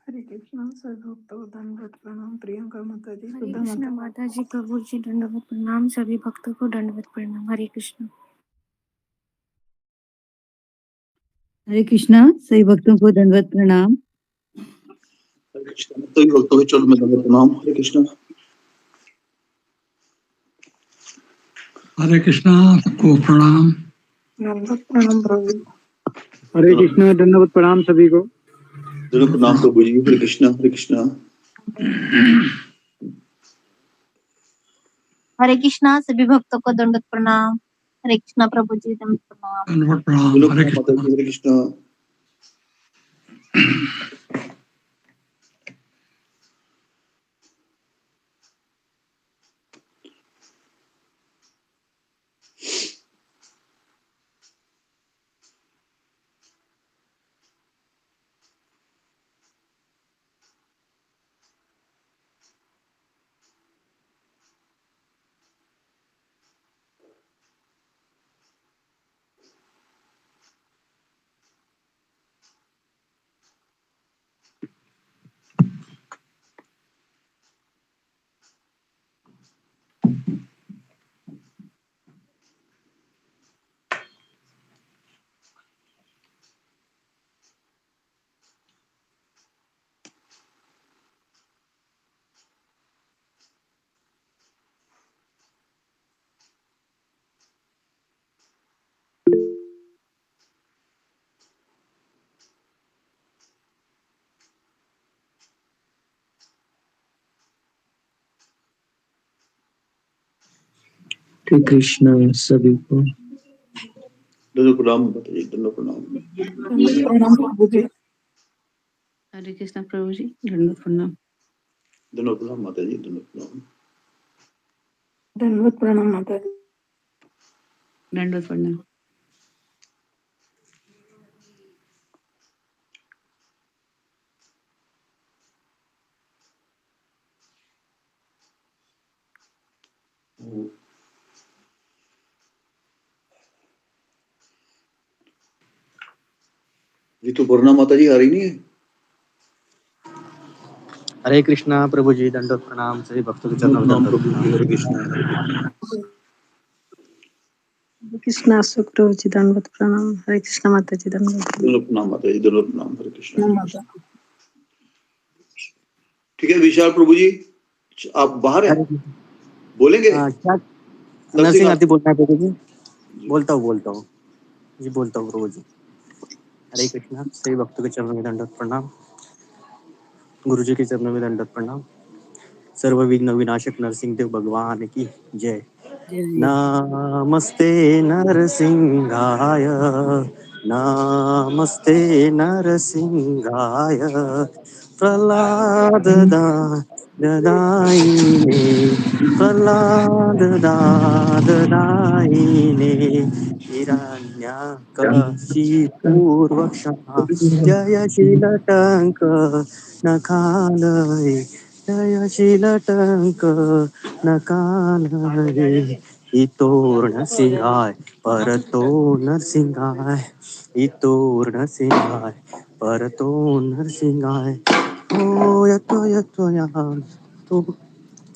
हरे Krishna sir भक्त को दंडवत प्रणाम। प्रियंका माता जी हरे कृष्णा माता जी, प्रभु जी दंडवत प्रणाम। सभी भक्तों को दंडवत प्रणाम। हरे कृष्णा। हरे कृष्णा सभी भक्तों को दंडवत प्रणाम। हरे कृष्णा सभी भक्तों के चरण में दंडवत प्रणाम। हरे कृष्णा। हरे कृष्णा सबको प्रणाम। दंडवत प्रणाम प्रभु। हरे कृष्णा दंडवत प्रणाम सभी को। दंडवत प्रणाम प्रभु जी। हरे कृष्णा हरे कृष्णा। हरे कृष्णा सभी भक्तों को दंडवत प्रणाम। हरे कृष्णा प्रभु जी दंडवत प्रणाम। Dhanavad Pranam. दोनों Hare प्रणाम माता Krishna. जी, हरे कृष्णा। हरे कृष्णा सभी को। दोनों प्रणाम माता जी, दोनों प्रणाम। दंडवत प्रणाम प्रभु जी। हरे कृष्णा प्रभु जी, दंडवत प्रणाम। दोनों प्रणाम माता जी, दोनों प्रणाम। दंडवत प्रणाम माता जी। दंडवत प्रणाम। ऋतुपर्णा माता जी आ रही नहीं है? हरे कृष्णा प्रभु जी दंडवत प्रणाम। सभी भक्तों के दोनों चरणों में प्रणाम दंडवत प्रभु जी, प्रणाम। हरे कृष्णा, हरे कृष्णा। हरे कृष्णा सुप्रभु जी दंडवत प्रणाम। हरे कृष्णा माता जी दंडवत प्रणाम। दोनों प्रणाम माता जी, दोनों प्रणाम, हरे कृष्णा, हरे माता कृष्णा। ठीक है विशाल प्रभु जी, आप बाहर हैं, हरे कृष्णा। बोलेंगे? क्या नरसिंह नरसिंह आप आरती बोलना है प्रभु जी? जी। बोलता हूँ जी, बोलता हूँ प्रभु जी। हरे कृष्णा। सभी भक्तों के चरणों में दंडवत प्रणाम। गुरु जी के चरणों में दंडवत प्रणाम। सर्व विघ्न विनाशक नरसिंह देव भगवान की जय। नमस्ते नरसिंहाय, नमस्ते नरसिंहाय, प्रह्लाद दादाइने, प्रह्लाद दादाइने, हिरण्यकशिपूर्वक्षः जयशीलटङ्क नखालय, जयशीलटङ्क नकालय, इतोर्ण सिंहाय परतो नरसिंहाय, इतोर्ण सिंहाय परतो नरसिंहाय, ओ यतो यतो याम तो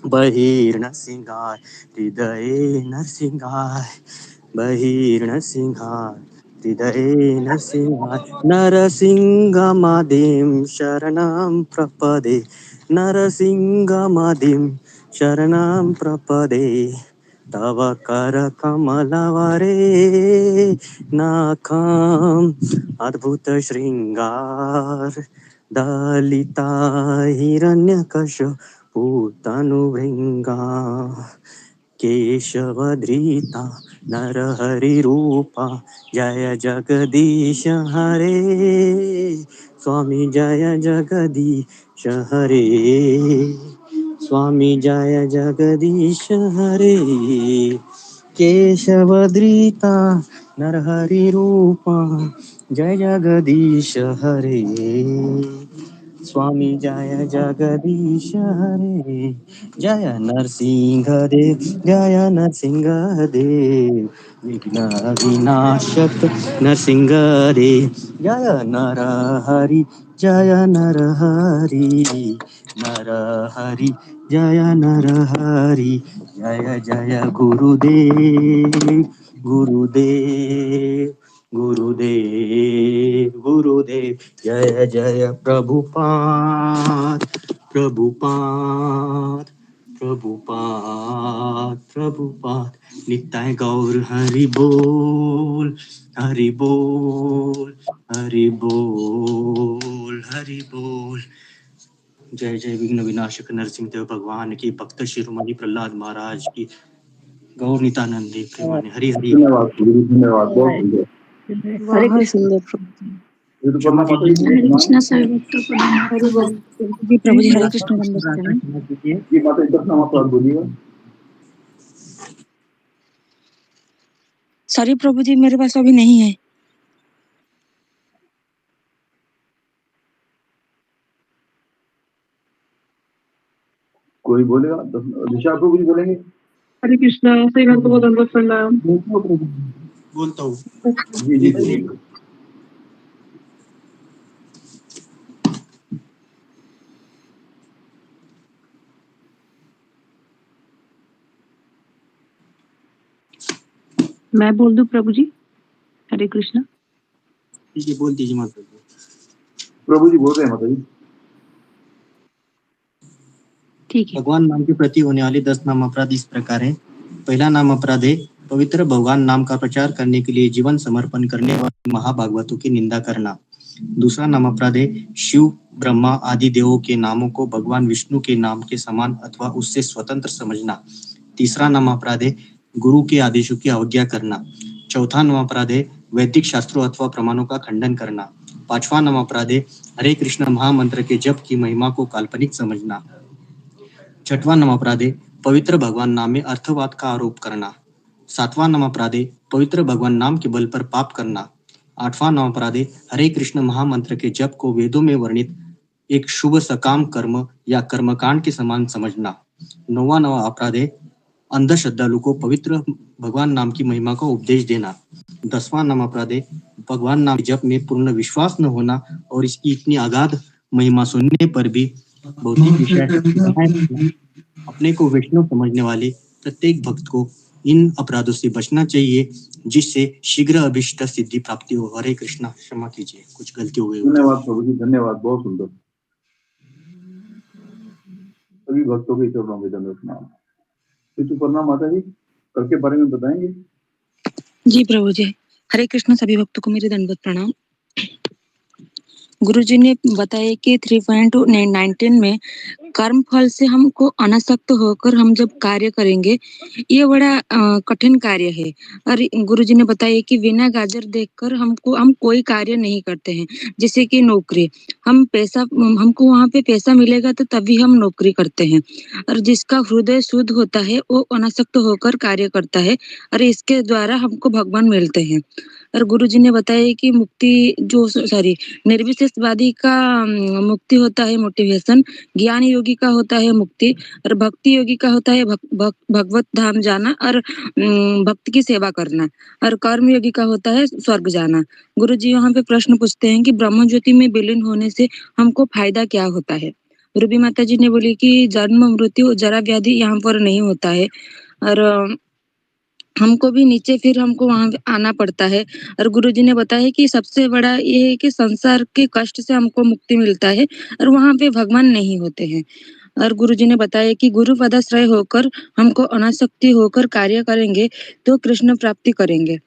बहिर्नरसिंहाय, हृदये नरसिंहाय, बहिर्नरसिंहाय, हृदये नरसिंहाय, नरसिंहमादिं शरणं प्रपदे, नरसिंहमादिं शरणं प्रपदे, तव करकमलवरे नाकम् अद्भुत शृंगार, दलिता हिरण्यकशिपुतनुभृङ्गा, केशवधृता नरहरिरूपा, जय जगदीश हरे, स्वामी जय जगदीश हरे, स्वामी जय जगदीश हरे, केशवधृता नरहरिरूपा, जय जगदीश हरे, स्वामी जय जगदीश हरे, जय नरसिंह देव, जय नरसिंह देव, विघ्न विनाशक नरसिंह देव, जय नर हरि, जय नर हरि, नर हरि, जय नर हरि, जय जय गुरुदेव, गुरुदेव, गुरुदेव, गुरुदेव, जय जय प्रभुपाद, प्रभुपाद, प्रभुपाद, प्रभुपाद, नित्य गौर हरि बोल, हरि बोल, हरि बोल, हरि बोल, जय जय विघ्न विनाशक नरसिंह देव भगवान की, भक्त शिरोमणि प्रहलाद महाराज की, गौर नित्यानंद देव प्रेमाने, हरि हरि। धन्यवाद प्रभु जी, धन्यवाद, बहुत सुंदर। हरे बहुत कृष्ण प्रभु जी। ऋतुपर्णा माता जी हरे प्रणाम। कृष्णा सभी भक्तों को हरि बोल। जी प्रभु जी हरे कृष्ण दंडवत प्रणाम। जी माता जी अपना मत बोलिएगा। सॉरी प्रभु जी मेरे पास अभी नहीं है। कोई बोलेगा? दिशा प्रभु जी बोलेंगे। हरे कृष्णा सही भक्तों को दंडवत प्रणाम। बोलता हूँ। जी जी बोलिए। मैं बोल दूं प्रभु जी? हरे कृष्णा। ठीक है, बोल दीजिए माता जी। प्रभु जी बोल रहे हैं माता जी। ठीक है। भगवान नाम के प्रति होने वाले 10 नाम अपराध इस प्रकार है। पहला नाम अपराध है पवित्र भगवान नाम का प्रचार करने के लिए जीवन समर्पण करने वाले महाभागवतों की निंदा करना। दूसरा नाम अपराध है शिव ब्रह्मा आदि देवों के नामों को भगवान विष्णु के नाम के समान अथवा उससे स्वतंत्र समझना। तीसरा नाम अपराध है गुरु के आदेशों की अवज्ञा करना। चौथा नाम अपराध है वैदिक शास्त्रों अथवा प्रमाणों का खंडन करना। पांचवा नाम अपराध है हरे कृष्ण महामंत्र के जप की महिमा को काल्पनिक समझना। छठवां नाम अपराध है पवित्र भगवान नाम में अर्थवाद का आरोप करना। सातवां नाम अपराध है पवित्र भगवान नाम के बल पर पाप करना। आठवां नाम अपराध है हरे कृष्ण महामंत्र के जप को वेदों में वर्णित एक शुभ सकाम कर्म या कर्मकांड के समान समझना। नौवां नाम अपराध है अंध श्रद्धालु को पवित्र भगवान नाम की महिमा का उपदेश देना। 10वां नाम अपराध है भगवान नाम जप में पूर्ण विश्वास न होना और इसकी इतनी अगाध महिमा सुनने पर भी भौतिक विषय अपने को वैष्णव समझने वाले प्रत्येक भक्त को इन अपराधों से बचना चाहिए, जिससे शीघ्र अभिष्ट सिद्धि प्राप्ति हो। हरे कृष्णा। क्षमा कीजिए, कुछ गलती हो गई। धन्यवाद प्रभु जी, धन्यवाद, बहुत सुंदर। सभी भक्तों के चरणों में दंडवत प्रणाम। ऋतुपर्णा माता जी कल के बारे में बताएंगे? जी प्रभु जी हरे कृष्ण सभी भक्तों को मेरे दंडवत प्रणाम। गुरु जी ने बताया कि 3.19 में कर्म फल से हमको अनासक्त होकर हम जब कार्य करेंगे ये बड़ा कठिन कार्य है। और गुरु जी ने बताया कि बिना गाजर देखकर हम कोई कार्य नहीं करते हैं। जैसे कि नौकरी, हमको वहाँ पे पैसा मिलेगा तो तभी हम नौकरी करते हैं। और जिसका हृदय शुद्ध होता है वो अनासक्त होकर कार्य करता है और इसके द्वारा हमको भगवान मिलते हैं। और गुरु जी ने बताया कि निर्विशेषवादी का मुक्ति होता है मोटिवेशन, ज्ञान योगी का होता है मुक्ति और भक्ति योगी का होता है भगवत धाम जाना और भक्त की सेवा करना और कर्म योगी का होता है स्वर्ग जाना। गुरु जी यहाँ पे प्रश्न पूछते हैं कि ब्रह्म ज्योति में विलीन होने से हमको फायदा क्या होता है। रूबी माता जी ने बोली कि जन्म मृत्यु जरा व्याधि यहाँ पर नहीं होता है और हमको भी नीचे फिर हमको वहां आना पड़ता है। और गुरुजी ने बताया कि सबसे बड़ा ये है कि संसार के कष्ट से हमको मुक्ति मिलता है और वहां पे भगवान नहीं होते हैं। और गुरुजी ने बताया कि गुरु पदाश्रय होकर हमको अनासक्ति होकर कार्य करेंगे तो कृष्ण प्राप्ति करेंगे।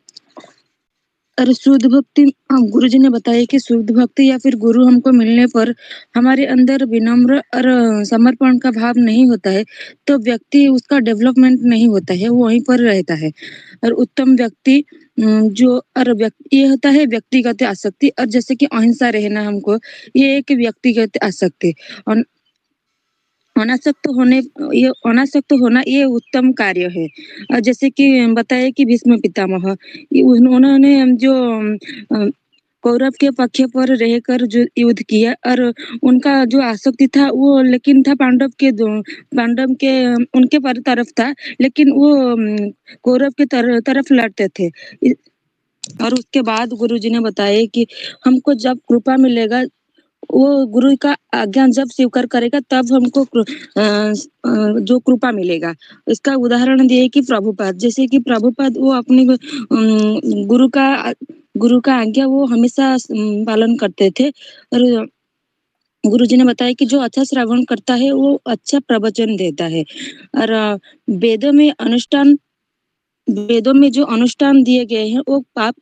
और शुद्ध भक्ति, गुरुजी ने बताया कि शुद्ध भक्ति या फिर गुरु हमको मिलने पर हमारे अंदर विनम्र और समर्पण का भाव नहीं होता है तो व्यक्ति उसका डेवलपमेंट नहीं होता है, वो वहीं पर रहता है। और उत्तम व्यक्ति ये होता है व्यक्तिगत आसक्ति। और जैसे कि अहिंसा रहना हमको, ये एक व्यक्तिगत आसक्ति। और अनासक्त होना ये उत्तम कार्य है। और जैसे कि बताया कि भीष्म पितामह उन्होंने जो कौरव के पक्ष पर रहकर जो युद्ध किया और उनका जो आसक्ति था वो लेकिन था पांडव के उनके तरफ था, लेकिन वो कौरव के तरफ लड़ते थे। और उसके बाद गुरुजी ने बताया कि हमको जब कृपा मिलेगा, वो गुरु का आज्ञा जब स्वीकार करेगा तब हमको जो कृपा मिलेगा। इसका उदाहरण दिए कि प्रभुपाद, जैसे कि प्रभुपाद वो अपने गुरु का आज्ञा वो हमेशा पालन करते थे। और गुरुजी ने बताया कि जो अच्छा श्रवण करता है वो अच्छा प्रवचन देता है। और वेदों में अनुष्ठान वेदों में जो अनुष्ठान दिए गए हैं वो पाप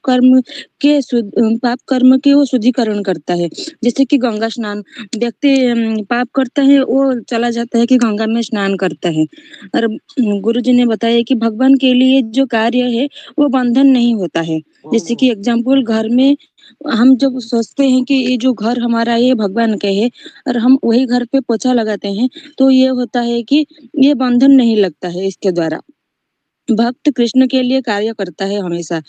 कर्म के वो शुद्धिकरण करता है। जैसे कि गंगा स्नान, व्यक्ति पाप करता है वो चला जाता है कि गंगा में स्नान करता है। और गुरुजी ने बताया कि भगवान के लिए जो कार्य है वो बंधन नहीं होता है। जैसे कि एग्जाम्पल, घर में हम जब सोचते हैं कि ये जो घर हमारा ये भगवान का है और हम वही घर पे पोछा लगाते हैं, तो ये होता है कि ये बंधन नहीं लगता है। इसके द्वारा भक्त कृष्ण के लिए कार्य करता है हमेशा।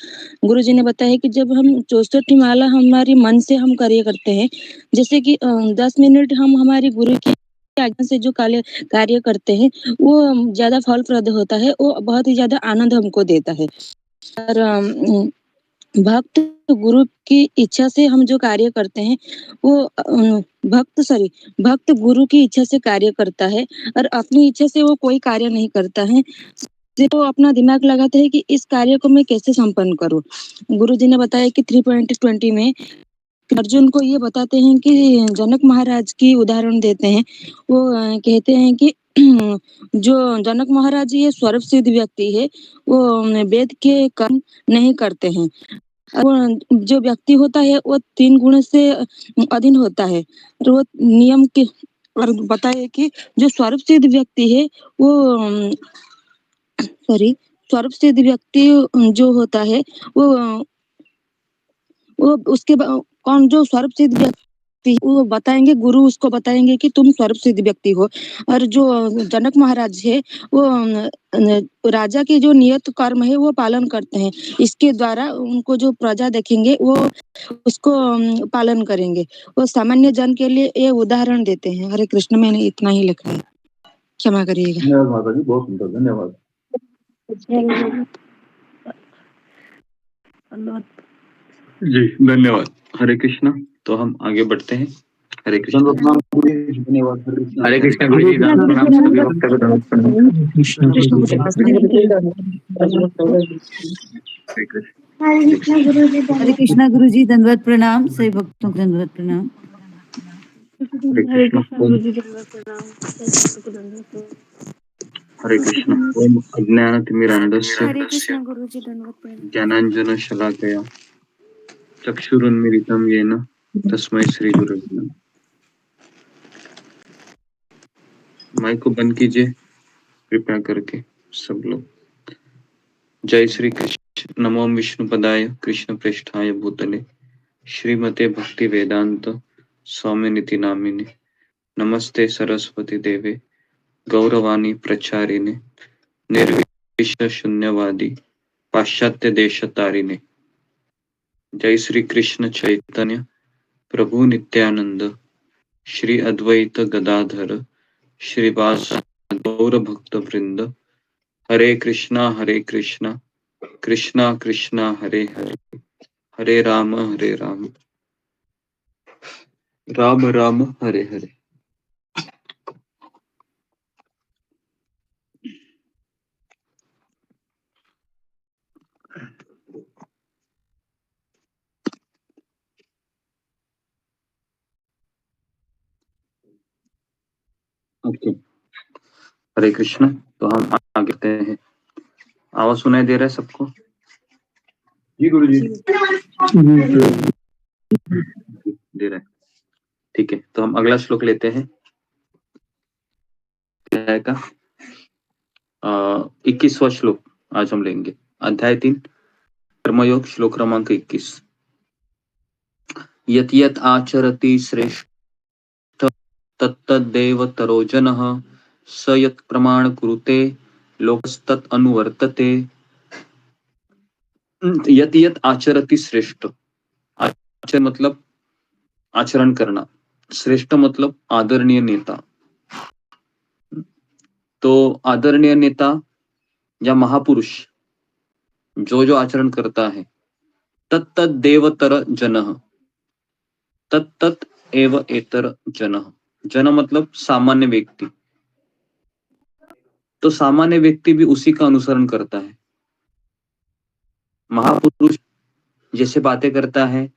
गुरुजी ने बताया कि जब हम 64 माला हमारी मन से हम कार्य करते हैं, जैसे कि 10 मिनट हम हमारी गुरु की आज्ञा से जो कार्य करते हैं वो ज्यादा फलप्रद होता है, वो बहुत ही ज्यादा आनंद हमको देता है। और भक्त गुरु की इच्छा से हम जो कार्य करते हैं वो भक्त गुरु की इच्छा से कार्य करता है और अपनी इच्छा से वो कोई कार्य नहीं करता है। वो अपना दिमाग लगाते हैं कि इस कार्य को मैं कैसे संपन्न करूं। गुरुजी ने बताया कि 3.20 में अर्जुन को ये बताते हैं कि जनक महाराज की उदाहरण देते हैं। वो कहते हैं कि जो जनक महाराज ये स्वरूप सिद्ध व्यक्ति है, वो वेद के कर्म नहीं करते हैं। वो जो व्यक्ति होता है वो 3 गुण से अधीन होता है और वो नियम के, और बताए कि जो स्वरूप सिद्ध व्यक्ति है वो स्वरूप सिद्ध व्यक्ति जो होता है वो उसके कौन जो स्वरूप सिद्ध व्यक्ति वो बताएंगे, गुरु उसको बताएंगे कि तुम स्वरूप सिद्ध व्यक्ति हो। और जो जनक महाराज है वो राजा के जो नियत कर्म है वो पालन करते हैं। इसके द्वारा उनको जो प्रजा देखेंगे वो उसको पालन करेंगे। वो सामान्य जन के लिए ये उदाहरण देते हैं। हरे कृष्ण, मैंने इतना ही लिखा है, क्षमा करिएगा। धन्यवाद माता जी, बहुत सुंदर, धन्यवाद। जी धन्यवाद। हरे कृष्णा। तो हम आगे बढ़ते हैं। हरे कृष्ण। दंडवत प्रणाम गुरु जी, धन्यवाद। हरे कृष्ण गुरु जी, दंडवत प्रणाम। सभी भक्तों को दंडवत प्रणाम। कृष्ण हरे कृष्ण। हरे कृष्णा गुरु जी, दंडवत प्रणाम। सभी भक्तों को दंडवत प्रणाम। हरे कृष्ण गुरु जी, दंडवत प्रणाम। हरे कृष्ण। ओम अज्ञानतिमिरान्धस्य ज्ञानाञ्जन शलाकया चक्षुरुन्मीलितं येन तस्मै श्री गुरुवे नमः। माइक को बंद कीजिए कृपया करके सब लोग। जय श्री कृष्ण। नमो विष्णुपदाय कृष्ण प्रेष्ठाय भूतले श्रीमते भक्ति वेदांत स्वामिनिति नामिने नमस्ते सरस्वती देवे गौरवाणी प्रचारिणे निर्विशेष शून्यवादी पाश्चात्य देश तारिणे। जय श्री कृष्ण चैतन्य प्रभु नित्यानंद श्री अद्वैत गदाधर श्रीवास गौर भक्त वृंद। हरे कृष्णा कृष्णा कृष्णा हरे हरे, हरे राम राम राम हरे हरे। ओके, हरे कृष्ण। तो हम आगे बढ़ते हैं। आवाज सुनाई दे रहा है सबको? जी गुरु जी। दे रहा है, ठीक है। तो हम अगला श्लोक लेते हैं। 21वां श्लोक आज हम लेंगे। अध्याय 3 कर्मयोग, श्लोक क्रमांक 21। यत् यत् आचरति श्रेष्ठ तत्तदेव जनः स यत् प्रमाण कुरुते लोकस्तत् अनुवर्तते। यत् यत् आचरति श्रेष्ठ, आचरण मतलब आचरण करना, श्रेष्ठ मतलब आदरणीय नेता। तो आदरणीय नेता या महापुरुष जो आचरण करता है, तत्त देवतर जनः, तत्त एव एतर जनः। जन मतलब सामान्य व्यक्ति, तो सामान्य व्यक्ति भी उसी का अनुसरण करता है। महापुरुष जैसे बातें करता है,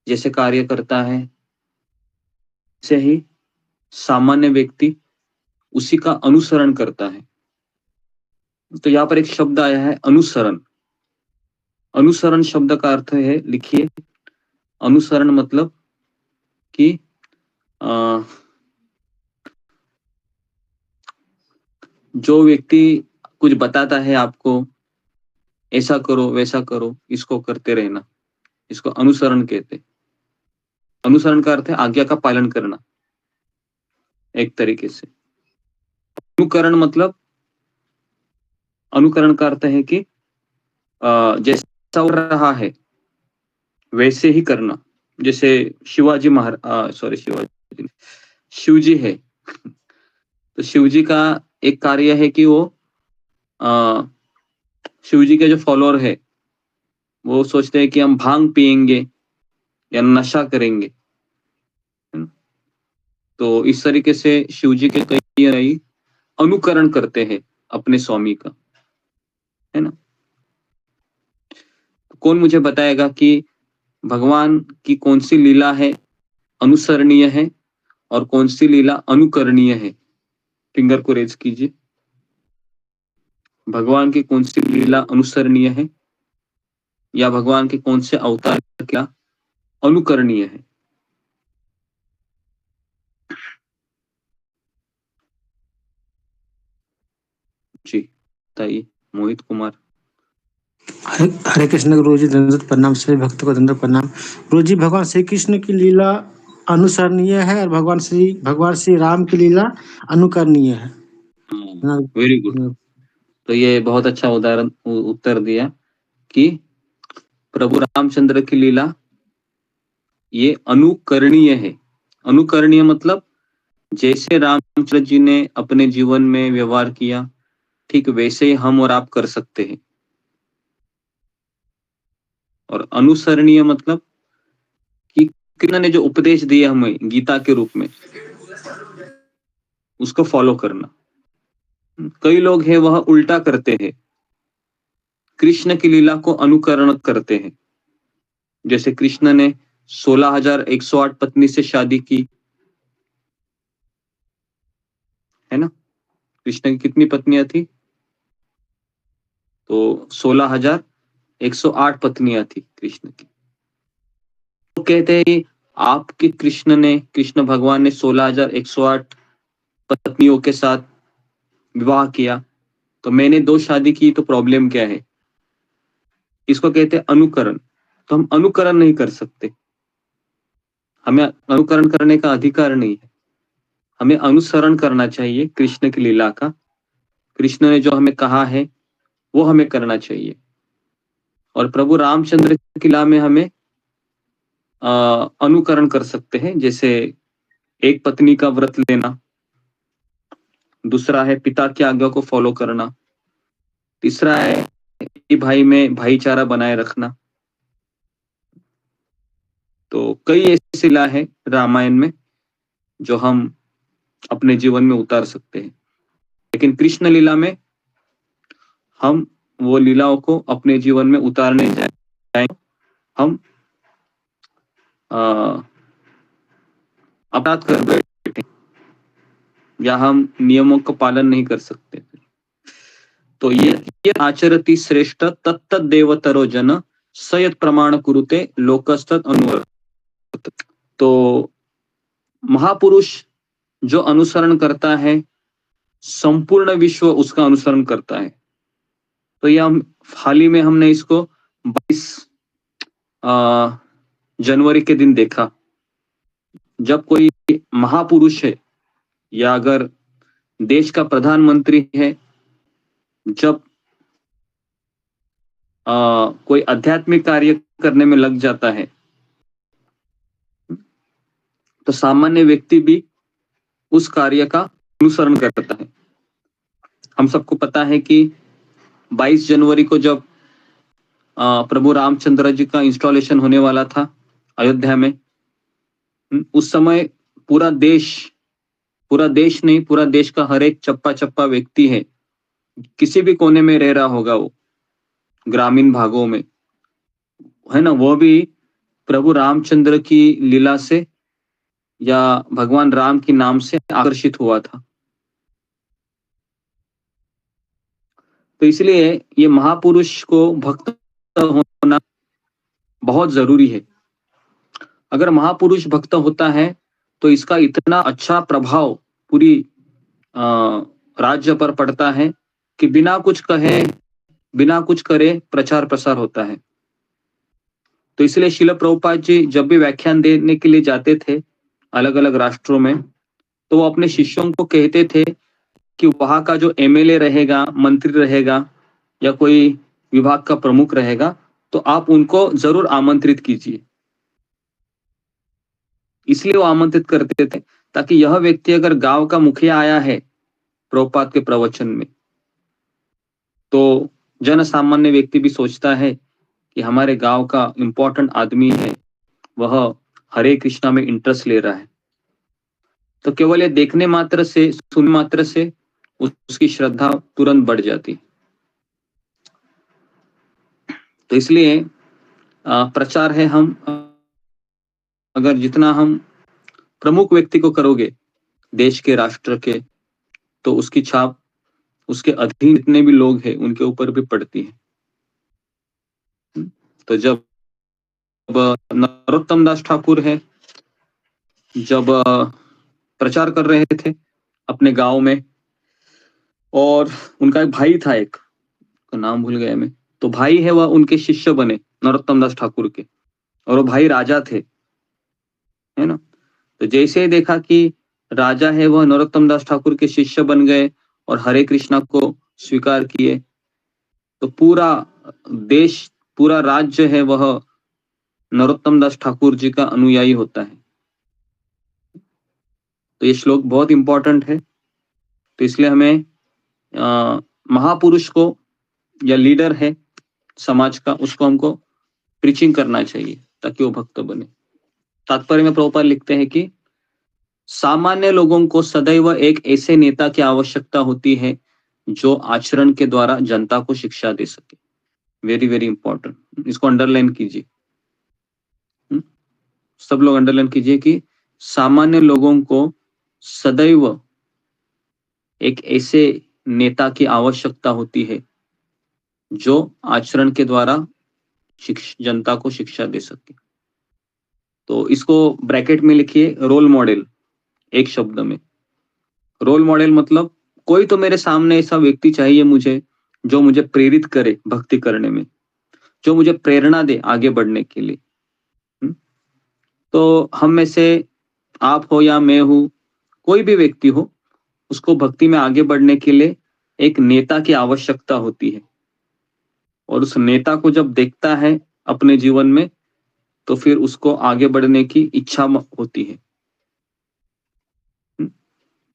जैसे कार्य करता है, से ही सामान्य व्यक्ति उसी का अनुसरण करता है। तो यहाँ पर एक शब्द आया है अनुसरण। अनुसरण शब्द का अर्थ है, लिखिए, अनुसरण मतलब कि जो व्यक्ति कुछ बताता है आपको, ऐसा करो वैसा करो, इसको करते रहना, इसको अनुसरण कहते हैं। अनुसरण का अर्थ है आज्ञा का पालन करना एक तरीके से। अनुकरण मतलब, अनुकरण का अर्थ है कि जैसा हो रहा है वैसे ही करना। जैसे शिवाजी महाराज, सॉरी शिवाजी, शिव जी है, तो शिव जी का एक कार्य है कि वो शिव जी के जो फॉलोअर है वो सोचते हैं कि हम भांग पिएंगे या नशा करेंगे, तो इस तरीके से शिव जी के कई अनुकरण करते हैं अपने स्वामी का, है ना। कौन मुझे बताएगा कि भगवान की कौन सी लीला है अनुसरणीय है और कौन सी लीला अनुकरणीय है? फिंगर को रेज कीजिए। भगवान की कौन सी लीला अनुसरणीय है या भगवान के कौन से अवतार क्या अनुकरणीय है? जी बताइए, मोहित कुमार। हरे कृष्ण गुरु जी, दंडवत प्रणाम। सभी भक्तों को दंडवत प्रणाम। गुरु जी, भगवान श्री कृष्ण की लीला अनुसरणीय है और भगवान श्री राम की लीला अनुकरणीय है। Very good. तो ये बहुत अच्छा उदाहरण उत्तर दिया कि प्रभु रामचंद्र की लीला ये अनुकरणीय है। अनुकरणीय मतलब जैसे रामचंद्र जी ने अपने जीवन में व्यवहार किया, ठीक वैसे ही हम और आप कर सकते हैं। और अनुसरणीय मतलब कि कृष्ण ने जो उपदेश दिए हमें गीता के रूप में, उसको फॉलो करना। कई लोग हैं वह उल्टा करते हैं, कृष्ण की लीला को अनुकरण करते हैं। जैसे कृष्ण ने 16,108 पत्नी से शादी की, है ना। कृष्ण की कितनी पत्नियां थी? तो 16,108 पत्नियां थी कृष्ण की। तो कहते हैं कि आपके कृष्ण भगवान ने 16,108 पत्नियों के साथ विवाह किया, तो मैंने 2 शादी की, तो प्रॉब्लम क्या है? इसको कहते हैं अनुकरण। तो हम अनुकरण नहीं कर सकते, हमें अनुकरण करने का अधिकार नहीं है। हमें अनुसरण करना चाहिए कृष्ण की लीला का। कृष्ण ने जो हमें कहा है वो हमें करना चाहिए। और प्रभु रामचंद्र की लीला में हमें अनुकरण कर सकते हैं। जैसे एक पत्नी का व्रत लेना, दूसरा है पिता की आज्ञा को फॉलो करना, तीसरा है भाई में भाईचारा बनाए रखना। तो कई ऐसी लीला है रामायण में जो हम अपने जीवन में उतार सकते हैं, लेकिन कृष्ण लीला में हम वो लीलाओं को अपने जीवन में उतारने जाए, हम अपराध कर बैठे या हम नियमों का पालन नहीं कर सकते। तो ये आचरति श्रेष्ठ तत्त देवतरो जन सयत प्रमाण कुरुते लोकस्तत् अनुवर्त। तो महापुरुष जो अनुसरण करता है, संपूर्ण विश्व उसका अनुसरण करता है। तो ये हम हाल ही में हमने इसको 22 जनवरी के दिन देखा, जब कोई महापुरुष है या अगर देश का प्रधानमंत्री है, जब कोई आध्यात्मिक कार्य करने में लग जाता है, तो सामान्य व्यक्ति भी उस कार्य का अनुसरण करता है। हम सबको पता है कि 22 जनवरी को जब प्रभु रामचंद्र जी का इंस्टॉलेशन होने वाला था अयोध्या में, उस समय पूरा देश नहीं, पूरा देश का हर एक चप्पा चप्पा व्यक्ति है, किसी भी कोने में रह रहा होगा, वो ग्रामीण भागों में, है ना, वो भी प्रभु रामचंद्र की लीला से या भगवान राम के नाम से आकर्षित हुआ था। तो इसलिए ये महापुरुष को भक्त होना बहुत जरूरी है। अगर महापुरुष भक्त होता है तो इसका इतना अच्छा प्रभाव पूरी राज्य पर पड़ता है कि बिना कुछ कहे बिना कुछ करे प्रचार प्रसार होता है। तो इसलिए शिल प्रभुपाद जी जब भी व्याख्यान देने के लिए जाते थे अलग अलग राष्ट्रों में, तो वो अपने शिष्यों को कहते थे कि वहां का जो एमएलए रहेगा, मंत्री रहेगा या कोई विभाग का प्रमुख रहेगा, तो आप उनको जरूर आमंत्रित कीजिए। इसलिए वो आमंत्रित करते थे ताकि यह व्यक्ति अगर गांव का मुखिया आया है प्रभुपाद के प्रवचन में, तो जन सामान्य व्यक्ति भी सोचता है कि हमारे गांव का इंपॉर्टेंट आदमी है, वह हरे कृष्णा में इंटरेस्ट ले रहा है। तो केवल ये देखने मात्र से, सुनने मात्र से उसकी श्रद्धा तुरंत बढ़ जाती। तो इसलिए प्रचार है, हम अगर जितना हम प्रमुख व्यक्ति को करोगे देश के, राष्ट्र के, तो उसकी छाप उसके अधीन जितने भी लोग हैं उनके ऊपर भी पड़ती है। तो जब नरोत्तम दास ठाकुर है, जब प्रचार कर रहे थे अपने गांव में, और उनका एक भाई था, एक का नाम भूल गया मैं, तो भाई है वह उनके शिष्य बने नरोत्तम दास ठाकुर के, और वो भाई राजा थे, है ना। तो जैसे ही देखा कि राजा है वह नरोत्तम दास ठाकुर के शिष्य बन गए और हरे कृष्णा को स्वीकार किए, तो पूरा देश, पूरा राज्य है वह नरोत्तम दास ठाकुर जी का अनुयायी होता है। तो ये श्लोक बहुत इंपॉर्टेंट है। तो इसलिए हमें महापुरुष को या लीडर है समाज का, उसको हमको प्रीचिंग करना चाहिए ताकि वो भक्त बने। तात्पर्य में प्रभुपाद लिखते हैं कि सामान्य लोगों को सदैव एक ऐसे नेता की आवश्यकता होती है जो आचरण के द्वारा जनता को शिक्षा दे सके। वेरी वेरी इंपॉर्टेंट, इसको अंडरलाइन कीजिए, सब लोग अंडरलाइन कीजिए कि सामान्य लोगों को सदैव एक ऐसे नेता की आवश्यकता होती है जो आचरण के द्वारा जनता को शिक्षा दे सके। तो इसको ब्रैकेट में लिखिए, रोल मॉडल। एक शब्द में रोल मॉडल मतलब कोई तो मेरे सामने ऐसा व्यक्ति चाहिए मुझे जो मुझे प्रेरित करे भक्ति करने में, जो मुझे प्रेरणा दे आगे बढ़ने के लिए। तो हम में से आप हो या मैं हूं, कोई भी व्यक्ति हो, उसको भक्ति में आगे बढ़ने के लिए एक नेता की आवश्यकता होती है, और उस नेता को जब देखता है अपने जीवन में तो फिर उसको आगे बढ़ने की इच्छा होती है।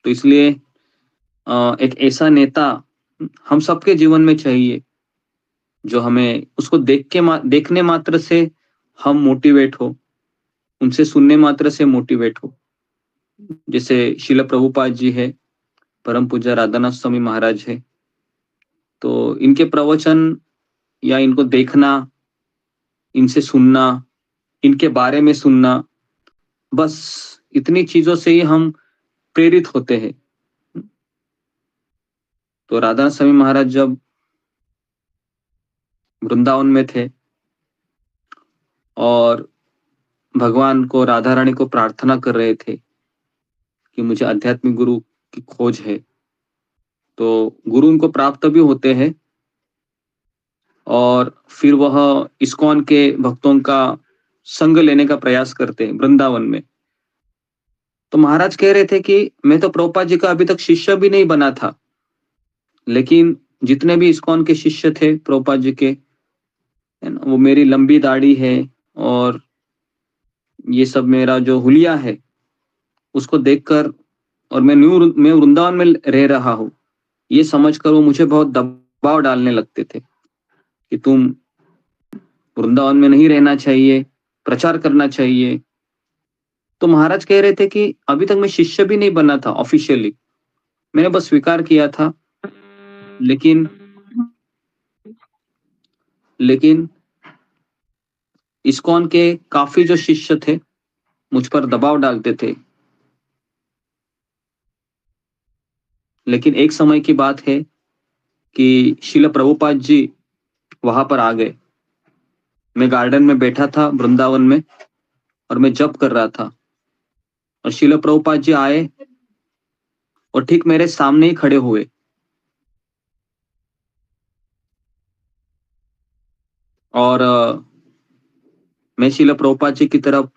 तो इसलिए एक ऐसा नेता हम सबके जीवन में चाहिए जो हमें उसको देखने मात्र से हम मोटिवेट हो, उनसे सुनने मात्र से मोटिवेट हो। जैसे शिल प्रभुपाद जी है, परम पूज्य राधानाथ स्वामी महाराज है, तो इनके प्रवचन या इनको देखना, इनसे सुनना, इनके बारे में सुनना, बस इतनी चीजों से ही हम प्रेरित होते हैं। तो राधानाथ स्वामी महाराज जब वृंदावन में थे और भगवान को, राधा रानी को प्रार्थना कर रहे थे कि मुझे आध्यात्मिक गुरु की खोज है, तो गुरु उनको प्राप्त भी होते हैं और फिर वह इस्कॉन के भक्तों का संग लेने का प्रयास करते हैं वृंदावन में। तो महाराज कह रहे थे कि मैं तो प्रभुपाद जी का अभी तक शिष्य भी नहीं बना था, लेकिन जितने भी इस्कॉन के शिष्य थे प्रभुपाद जी के, है ना, वो मेरी लंबी दाढ़ी है और ये सब मेरा जो हुलिया है उसको देखकर, और मैं वृंदावन में रह रहा हूँ, ये समझकर वो मुझे बहुत दबाव डालने लगते थे कि तुम वृंदावन में नहीं रहना चाहिए, प्रचार करना चाहिए। तो महाराज कह रहे थे कि अभी तक मैं शिष्य भी नहीं बना था ऑफिशियली, मैंने बस स्वीकार किया था, लेकिन इस्कॉन के काफी जो शिष्य थे मुझ पर दबाव डालते थे। लेकिन एक समय की बात है कि शिला प्रभुपाद जी वहां पर आ गए। मैं गार्डन में बैठा था वृंदावन में और मैं जप कर रहा था और शिला प्रभुपाद जी आए और ठीक मेरे सामने ही खड़े हुए। और मैं शिला प्रभुपाद जी की तरफ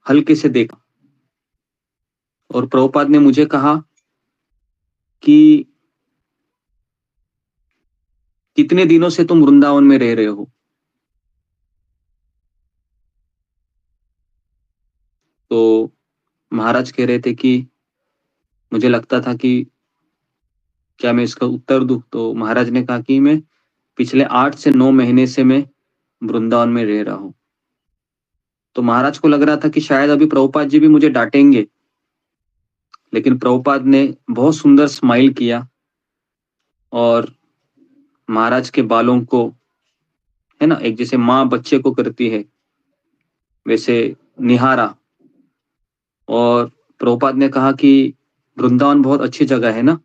हल्के से देखा और प्रभुपाद ने मुझे कहा कि कितने दिनों से तुम वृंदावन में रह रहे हो? तो महाराज कह रहे थे कि मुझे लगता था कि क्या मैं इसका उत्तर दूं? तो महाराज ने कहा कि मैं पिछले 8 से 9 महीने से मैं वृंदावन में रह रहा हूं। तो महाराज को लग रहा था कि शायद अभी प्रभुपाद जी भी मुझे डांटेंगे, लेकिन प्रभुपाद ने बहुत सुंदर स्माइल किया और महाराज के बालों को, है ना, एक जैसे माँ बच्चे को करती है वैसे निहारा। और प्रभुपाद ने कहा कि वृंदावन बहुत अच्छी जगह है ना,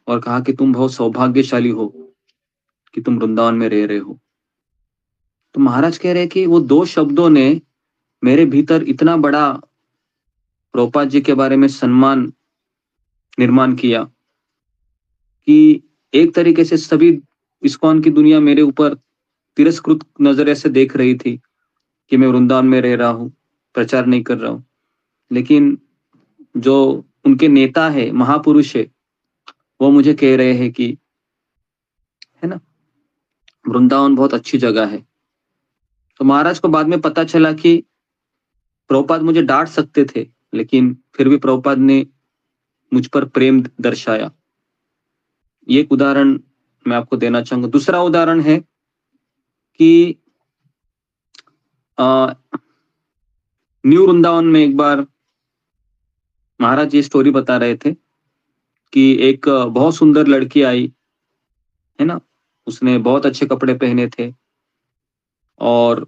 और कहा कि तुम बहुत सौभाग्यशाली हो कि तुम वृंदावन में रह रहे हो। तो महाराज कह रहे हैं कि वो 2 शब्दों ने मेरे भीतर इतना बड़ा प्रभुपाद जी के बारे में सम्मान निर्माण किया कि एक तरीके से सभी इस्कॉन की दुनिया मेरे ऊपर तिरस्कृत नजरे से देख रही थी कि मैं वृंदावन में रह रहा हूँ, प्रचार नहीं कर रहा हूँ। लेकिन जो उनके नेता है, महापुरुष है, वो मुझे कह रहे हैं कि, है ना, वृंदावन बहुत अच्छी जगह है। तो महाराज को बाद में पता चला कि प्रभुपाद मुझे डांट सकते थे, लेकिन फिर भी प्रभुपाद ने मुझ पर प्रेम दर्शाया। ये एक उदाहरण मैं आपको देना चाहूंगा। दूसरा उदाहरण है कि न्यू वृंदावन में एक बार महाराज ये स्टोरी बता रहे थे कि एक बहुत सुंदर लड़की आई, है ना, उसने बहुत अच्छे कपड़े पहने थे और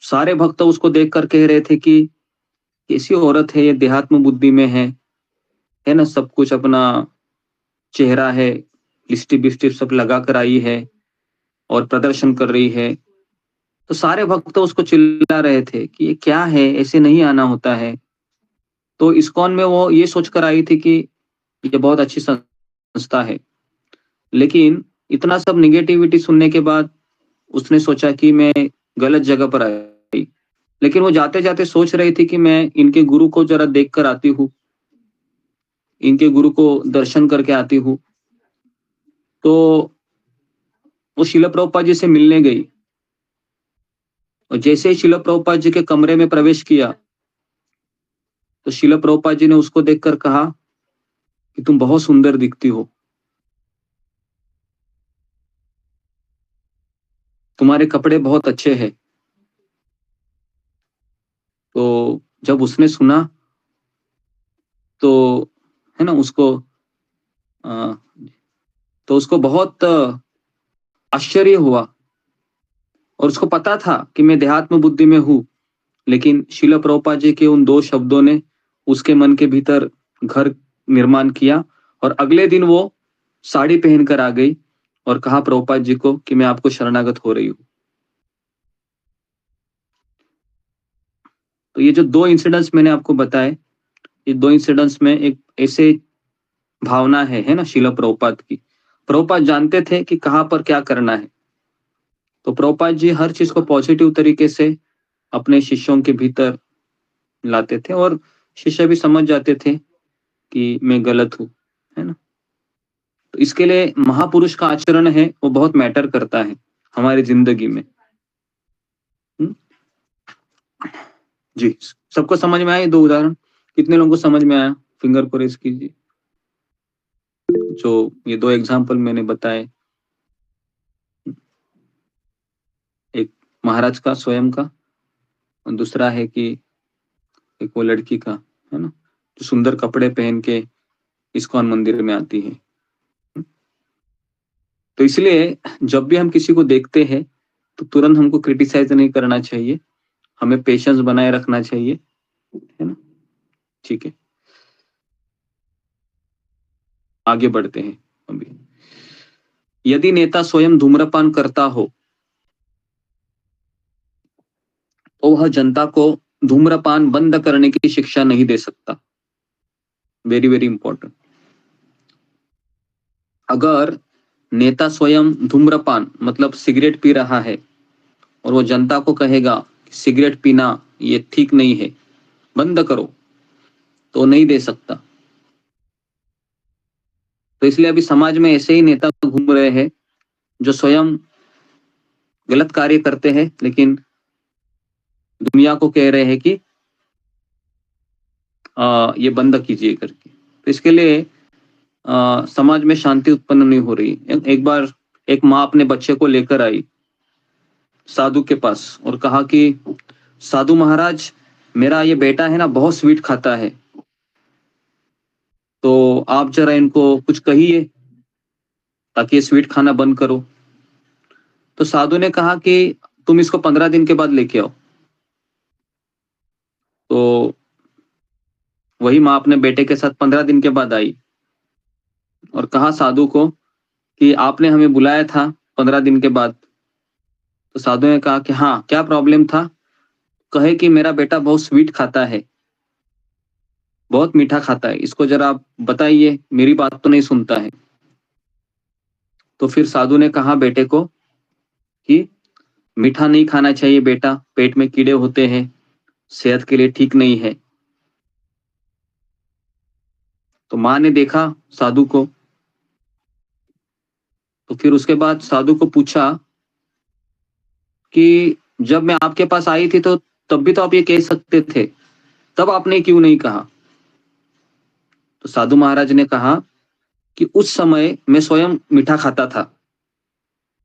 सारे भक्त उसको देखकर कह रहे थे कि कैसी औरत है ये, देहात्म बुद्धि में है ना, सब कुछ अपना चेहरा है लिपस्टिक बिस्टिक सब लगा कर आई है और प्रदर्शन कर रही है। तो सारे भक्त उसको चिल्ला रहे थे कि ये क्या है, ऐसे नहीं आना होता है। तो इस्कॉन में वो ये सोचकर आई थी कि ये बहुत अच्छी संस्था है, लेकिन इतना सब निगेटिविटी सुनने के बाद उसने सोचा कि मैं गलत जगह पर आई। लेकिन वो जाते जाते सोच रही थी कि मैं इनके गुरु को जरा देख कर आती हूँ, इनके गुरु को दर्शन करके आती हूँ। तो वो शिला प्रभुपाद जी से मिलने गई और जैसे ही शिला प्रभुपाद जी के कमरे में प्रवेश किया तो शिला प्रभुपाद जी ने उसको देखकर कहा कि तुम बहुत सुंदर दिखती हो, तुम्हारे कपड़े बहुत अच्छे हैं। तो जब उसने सुना तो, है ना, उसको बहुत आश्चर्य हुआ और उसको पता था कि मैं देहात्म बुद्धि में हूं, लेकिन शिला प्रभुपाद जी के उन 2 शब्दों ने उसके मन के भीतर घर निर्माण किया और अगले दिन वो साड़ी पहनकर आ गई और कहा प्रभुपाद जी को कि मैं आपको शरणागत हो रही हूँ। तो ये जो 2 इंसिडेंट्स मैंने आपको बताए, ये 2 इंसिडेंट्स में एक ऐसे भावना है ना, शिला प्रभुपाद की। प्रभुपाद जानते थे कि कहाँ पर क्या करना है, तो प्रभुपाद जी हर चीज को पॉजिटिव तरीके से अपने शिष्यों के भीतर लाते थे और शिष्य भी समझ जाते थे कि मैं गलत हूँ, है ना। तो इसके लिए महापुरुष का आचरण है वो बहुत मैटर करता है हमारी जिंदगी में। जी, सबको समझ में आया ये 2 उदाहरण? कितने लोगों को समझ में आया? फिंगर को रेज कीजिए। जो ये 2 एग्जाम्पल मैंने बताए, एक महाराज का स्वयं का और दूसरा है कि एक वो लड़की का, है ना, जो सुंदर कपड़े पहन के इस्कॉन मंदिर में आती है। तो इसलिए जब भी हम किसी को देखते हैं तो तुरंत हमको क्रिटिसाइज नहीं करना चाहिए, हमें पेशेंस बनाए रखना चाहिए, है ना। ठीक है। आगे बढ़ते हैं अभी। यदि नेता स्वयं धूम्रपान करता हो तो वह जनता को धूम्रपान बंद करने की शिक्षा नहीं दे सकता। Very very important. अगर नेता स्वयं धूम्रपान मतलब सिगरेट पी रहा है और वो जनता को कहेगा सिगरेट पीना ये ठीक नहीं है, बंद करो, तो नहीं दे सकता। तो इसलिए अभी समाज में ऐसे ही नेता घूम रहे हैं जो स्वयं गलत कार्य करते हैं लेकिन दुनिया को कह रहे हैं कि ये बंद कीजिए करके। तो इसके लिए समाज में शांति उत्पन्न नहीं हो रही। एक बार एक माँ अपने बच्चे को लेकर आई साधु के पास और कहा कि साधु महाराज, मेरा ये बेटा है ना बहुत स्वीट खाता है, तो आप जरा इनको कुछ कहिए ताकि ये स्वीट खाना बंद करो। तो साधु ने कहा कि तुम इसको 15 दिन के बाद लेके आओ। तो वही माँ अपने बेटे के साथ 15 दिन के बाद आई और कहा साधु को कि आपने हमें बुलाया था 15 दिन के बाद। तो साधु ने कहा कि हाँ, क्या प्रॉब्लम था? कहे कि मेरा बेटा बहुत स्वीट खाता है, बहुत मीठा खाता है, इसको जरा आप बताइए, मेरी बात तो नहीं सुनता है। तो फिर साधु ने कहा बेटे को कि मीठा नहीं खाना चाहिए बेटा, पेट में कीड़े होते हैं, सेहत के लिए ठीक नहीं है। तो माँ ने देखा साधु को, तो फिर उसके बाद साधु को पूछा कि जब मैं आपके पास आई थी तो तब भी तो आप ये कह सकते थे, तब आपने क्यों नहीं कहा? तो साधु महाराज ने कहा कि उस समय मैं स्वयं मीठा खाता था,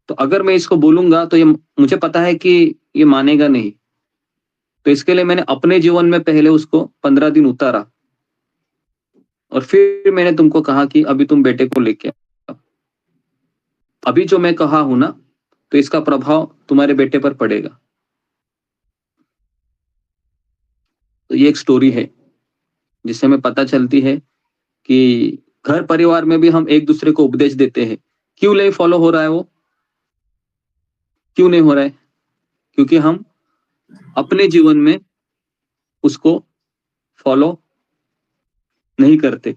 तो अगर मैं इसको बोलूंगा तो ये मुझे पता है कि ये मानेगा नहीं, तो इसके लिए मैंने अपने जीवन में पहले उसको 15 दिन उतारा और फिर मैंने तुमको कहा कि अभी तुम बेटे को लेके आओ। अभी जो मैं कहा हूं ना, तो इसका प्रभाव तुम्हारे बेटे पर पड़ेगा। तो ये एक स्टोरी है जिससे हमें पता चलती है कि घर परिवार में भी हम एक दूसरे को उपदेश देते हैं। क्यों नहीं फॉलो हो रहा है वो? क्यों नहीं हो रहा है? क्योंकि हम अपने जीवन में उसको फॉलो नहीं करते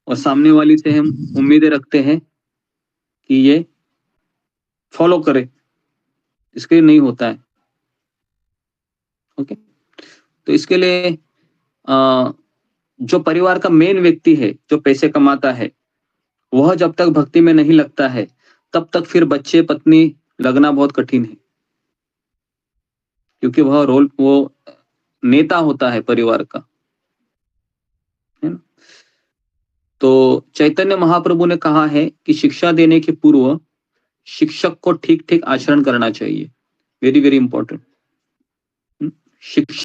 और सामने वाली से हम उम्मीदें रखते हैं कि ये फॉलो करे, इसके लिए नहीं होता है। ओके, तो इसके लिए जो परिवार का मेन व्यक्ति है, जो पैसे कमाता है, वह जब तक भक्ति में नहीं लगता है तब तक फिर बच्चे पत्नी लगना बहुत कठिन है, क्योंकि वो नेता होता है परिवार का, है ना। तो चैतन्य महाप्रभु ने कहा है कि शिक्षा देने के पूर्व शिक्षक को ठीक ठीक आचरण करना चाहिए। Very very important. शिक्षा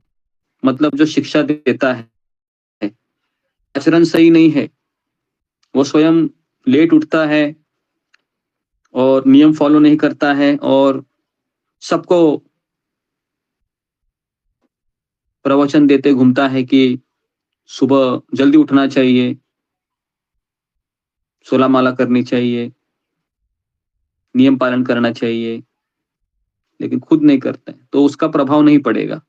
मतलब जो शिक्षा देता है, आचरण सही नहीं है, वो स्वयं लेट उठता है और नियम फॉलो नहीं करता है और सबको प्रवचन देते घूमता है कि सुबह जल्दी उठना चाहिए, 16 माला करनी चाहिए, नियम पालन करना चाहिए, लेकिन खुद नहीं करता है, तो उसका प्रभाव नहीं पड़ेगा।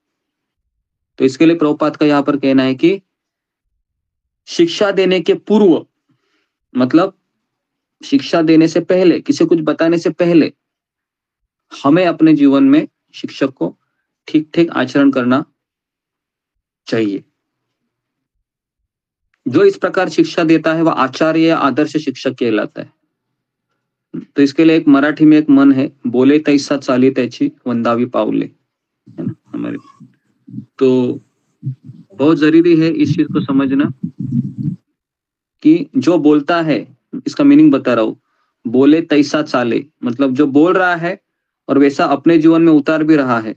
तो इसके लिए प्रभुपाद का यहाँ पर कहना है कि शिक्षा देने के पूर्व मतलब शिक्षा देने से पहले, किसी कुछ बताने से पहले हमें अपने जीवन में शिक्षक को ठीक ठीक आचरण करना चाहिए। जो इस प्रकार शिक्षा देता है वह आचार्य या आदर्श शिक्षक कहलाता है। तो इसके लिए एक मराठी में एक मन है, बोले तैसा चाली त्याची वंदावी पावले, है ना हमारे। तो बहुत जरूरी है इस चीज को समझना कि जो बोलता है, इसका मीनिंग बता रहा हूं, बोले तैसा चाले मतलब जो बोल रहा है और वैसा अपने जीवन में उतार भी रहा है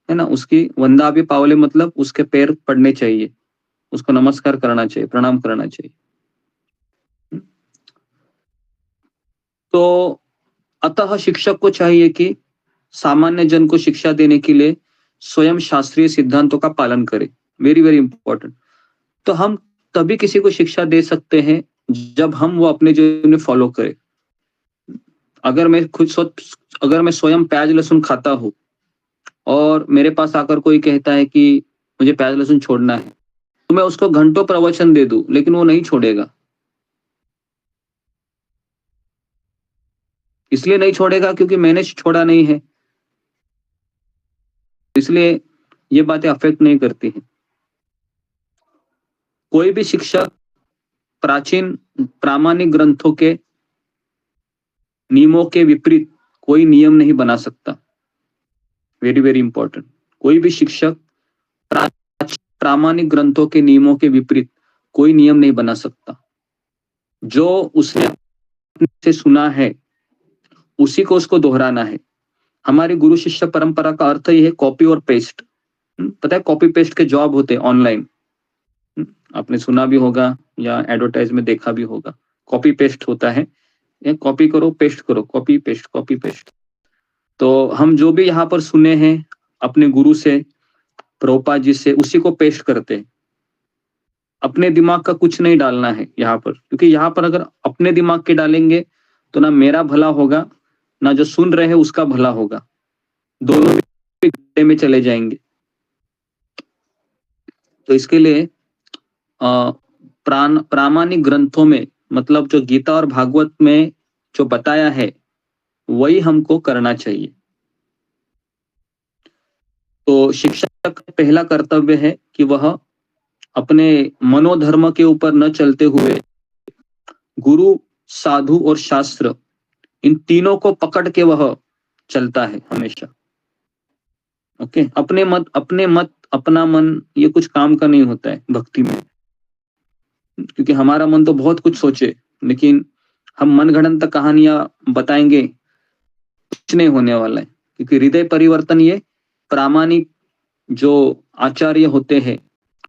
ना, उसकी वंदा भी पावले मतलब उसके पैर पड़ने चाहिए, उसको नमस्कार करना चाहिए, प्रणाम करना चाहिए। तो अतः शिक्षक को चाहिए कि सामान्य जन को शिक्षा देने के लिए स्वयं शास्त्रीय सिद्धांतों का पालन करे। Very very important. तो हम तभी किसी को शिक्षा दे सकते हैं जब हम वो अपने जीवन में फॉलो करें। अगर मैं स्वयं प्याज लहसुन खाता हूँ और मेरे पास आकर कोई कहता है कि मुझे प्याज लहसुन छोड़ना है, तो मैं उसको घंटों प्रवचन दे दूं, लेकिन वो नहीं छोड़ेगा। इसलिए नहीं छोड़ेगा क्योंकि मैंने छोड़ा नहीं है, इसलिए ये बातें अफेक्ट नहीं करती हैं। कोई भी शिक्षक प्राचीन प्रामाणिक ग्रंथों के नियमों के विपरीत कोई नियम नहीं बना सकता। Very very important. कोई भी शिक्षक प्रामाणिक ग्रंथों के नियमों के विपरीत कोई नियम नहीं बना सकता। जो उसने से सुना है उसी को उसको दोहराना है। हमारी गुरु शिष्य परंपरा का अर्थ ही है कॉपी और पेस्ट। पता है कॉपी पेस्ट के जॉब होते हैं ऑनलाइन, आपने सुना भी होगा या एडवर्टाइज में देखा भी होगा। कॉपी पेस्ट होता है, कॉपी करो पेस्ट करो, कॉपी पेस्ट कॉपी पेस्ट। तो हम जो भी यहाँ पर सुने हैं अपने गुरु से, प्रभुपाद जी से, उसी को पेस्ट करते हैं। अपने दिमाग का कुछ नहीं डालना है यहाँ पर, क्योंकि यहाँ पर अगर अपने दिमाग के डालेंगे तो ना मेरा भला होगा ना जो सुन रहे हैं उसका भला होगा, दोनों गड्ढे में चले जाएंगे। तो इसके लिए प्रामाणिक ग्रंथों में, मतलब जो गीता और भागवत में जो बताया है वही हमको करना चाहिए। तो शिक्षक का पहला कर्तव्य है कि वह अपने मनोधर्म के ऊपर न चलते हुए गुरु, साधु और शास्त्र, इन तीनों को पकड़ के वह चलता है हमेशा। ओके, अपने मत अपना मन ये कुछ काम का नहीं होता है भक्ति में, क्योंकि हमारा मन तो बहुत कुछ सोचे, लेकिन हम मनगढ़ंत कहानियां बताएंगे, कुछ नहीं होने वाला है। क्योंकि हृदय परिवर्तन ये प्रामाणिक जो आचार्य होते हैं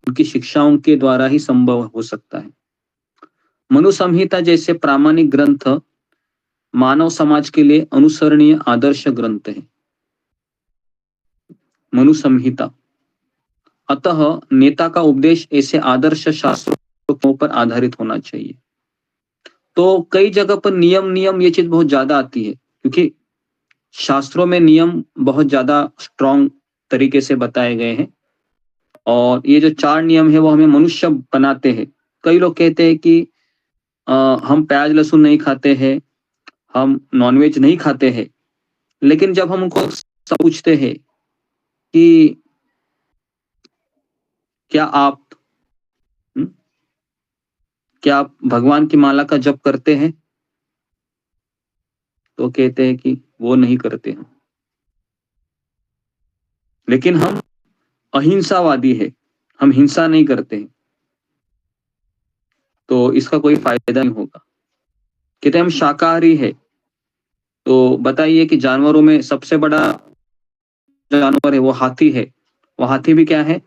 उनकी शिक्षाओं के द्वारा ही संभव हो सकता है। मनु संहिता जैसे प्रामाणिक ग्रंथ मानव समाज के लिए अनुसरणीय आदर्श ग्रंथ है। मनु संहिता, अतः नेता का उपदेश ऐसे आदर्श शास्त्रों पर आधारित होना चाहिए। तो कई जगह पर नियम ये चीज बहुत ज्यादा आती है, क्योंकि शास्त्रों में नियम बहुत ज्यादा स्ट्रॉन्ग तरीके से बताए गए हैं। और ये जो 4 नियम है वो हमें मनुष्य बनाते हैं। कई लोग कहते हैं कि हम प्याज लहसुन नहीं खाते हैं, हम नॉनवेज नहीं खाते हैं, लेकिन जब हम उनको पूछते हैं कि क्या आप भगवान की माला का जप करते हैं, तो कहते हैं कि वो नहीं करते हैं। लेकिन हम अहिंसावादी है, हम हिंसा नहीं करते हैं, तो इसका कोई फायदा नहीं होगा। कहते हम शाकाहारी है, तो बताइए कि जानवरों में सबसे बड़ा जानवर है वो हाथी है, वो हाथी भी क्या है,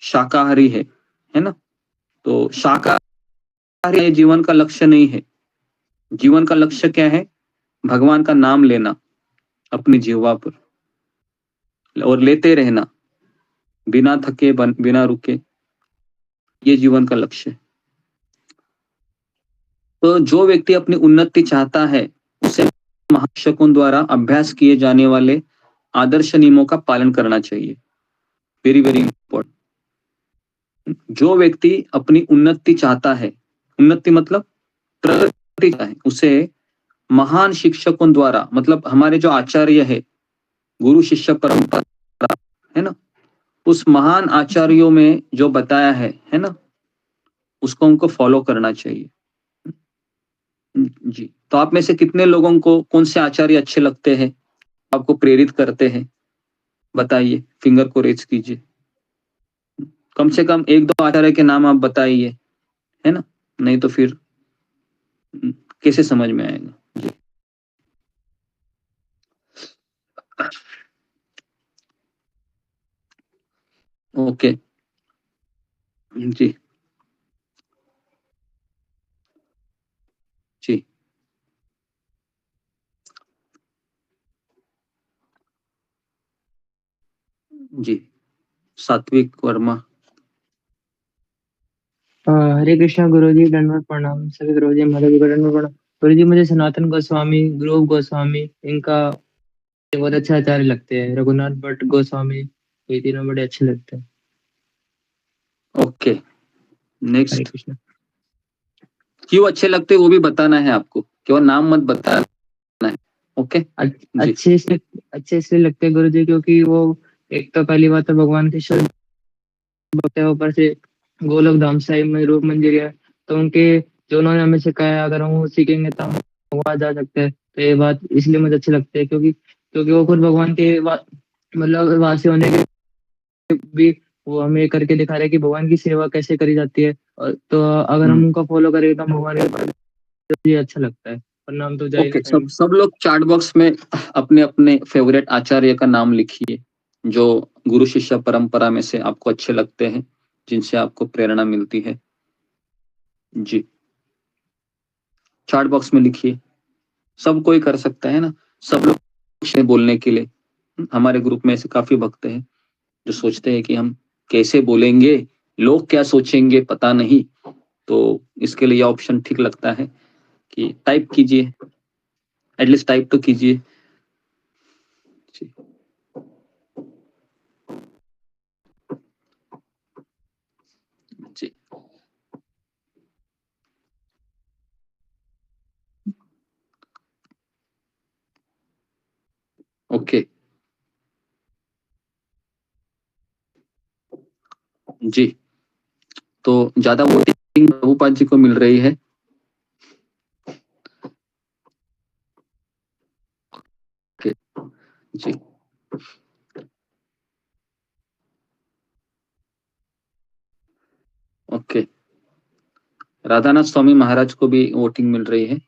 शाकाहारी है ना। तो शाकाहारी जीवन का लक्ष्य नहीं है। जीवन का लक्ष्य क्या है, भगवान का नाम लेना अपनी जीवा पर और लेते रहना बिना थके बिना रुके, ये जीवन का लक्ष्य है। तो जो व्यक्ति अपनी उन्नति चाहता है उसे महाशिक्षकों द्वारा अभ्यास किए जाने वाले आदर्श नियमों का पालन करना चाहिए। Very very important. जो व्यक्ति अपनी उन्नति चाहता है, उन्नति मतलब प्रगति चाहे, उसे महान शिक्षकों द्वारा, मतलब हमारे जो आचार्य है, गुरु शिष्य परंपरा है ना, उस महान आचार्यों में जो बताया है ना, उसको हमको फॉलो करना चाहिए। जी, तो आप में से कितने लोगों को कौन से आचार्य अच्छे लगते हैं, आपको प्रेरित करते हैं, बताइए, फिंगर को रेज कीजिए। कम से कम 1-2 आचार्य के नाम आप बताइए, है ना, नहीं तो फिर कैसे समझ में आएगा। जी। ओके जी जी जी, सात्विक वर्मा। हरे कृष्णा गुरुजी, दंडवत प्रणाम सभी गुरुजी, माता जी को दंडवत प्रणाम। गुरुजी मुझे सनातन गोस्वामी, ध्रुव गोस्वामी, इनका बहुत अच्छा आचार्य लगते हैं। रघुनाथ भट्ट गोस्वामी, ये तीनों बड़े अच्छे लगते हैं। ओके, हरे नेक्स्ट। कृष्णा। क्यों अच्छे लगते हैं वो भी बताना है आपको, केवल नाम मत बताना है। ओके जी। अच्छे इसलिए लगते हैं गुरुजी क्योंकि वो एक तो पहली बात तो भगवान के शुद्ध भक्त है, ऊपर से गोलोक धाम साहिब में रूप मंदिर है, तो उनके जो उन्होंने हमें सिखाया है, अगर हम वो सीखेंगे तो हम वहां जा सकते हैं। तो ये बात इसलिए मुझे अच्छी लगती है क्योंकि क्योंकि वो खुद भगवान के मतलब वासी होने के भी वो हमें करके दिखा रहे हैं कि भगवान की सेवा कैसे करी जाती है। और तो अगर हम उनका फॉलो करें तो भगवान के ये अच्छा लगता है। प्रणाम तो ओके, सब लोग चैट बॉक्स में अपने अपने फेवरेट आचार्य का नाम लिखिए, जो गुरु शिष्य परंपरा में से आपको अच्छे लगते हैं, जिनसे आपको प्रेरणा मिलती है जी। चैट बॉक्स में लिखिए, सब कोई कर सकता है ना, सब लोग बोलने के लिए। हमारे ग्रुप में ऐसे काफी भक्त हैं जो सोचते हैं कि हम कैसे बोलेंगे, लोग क्या सोचेंगे पता नहीं, तो इसके लिए ऑप्शन ठीक लगता है कि टाइप कीजिए, एटलीस्ट टाइप तो कीजिए जी। जी ओके जी। तो ज्यादा वोटिंग प्रभुपाद जी को मिल रही है। ओके जी। ओके, राधानाथ स्वामी महाराज को भी वोटिंग मिल रही है।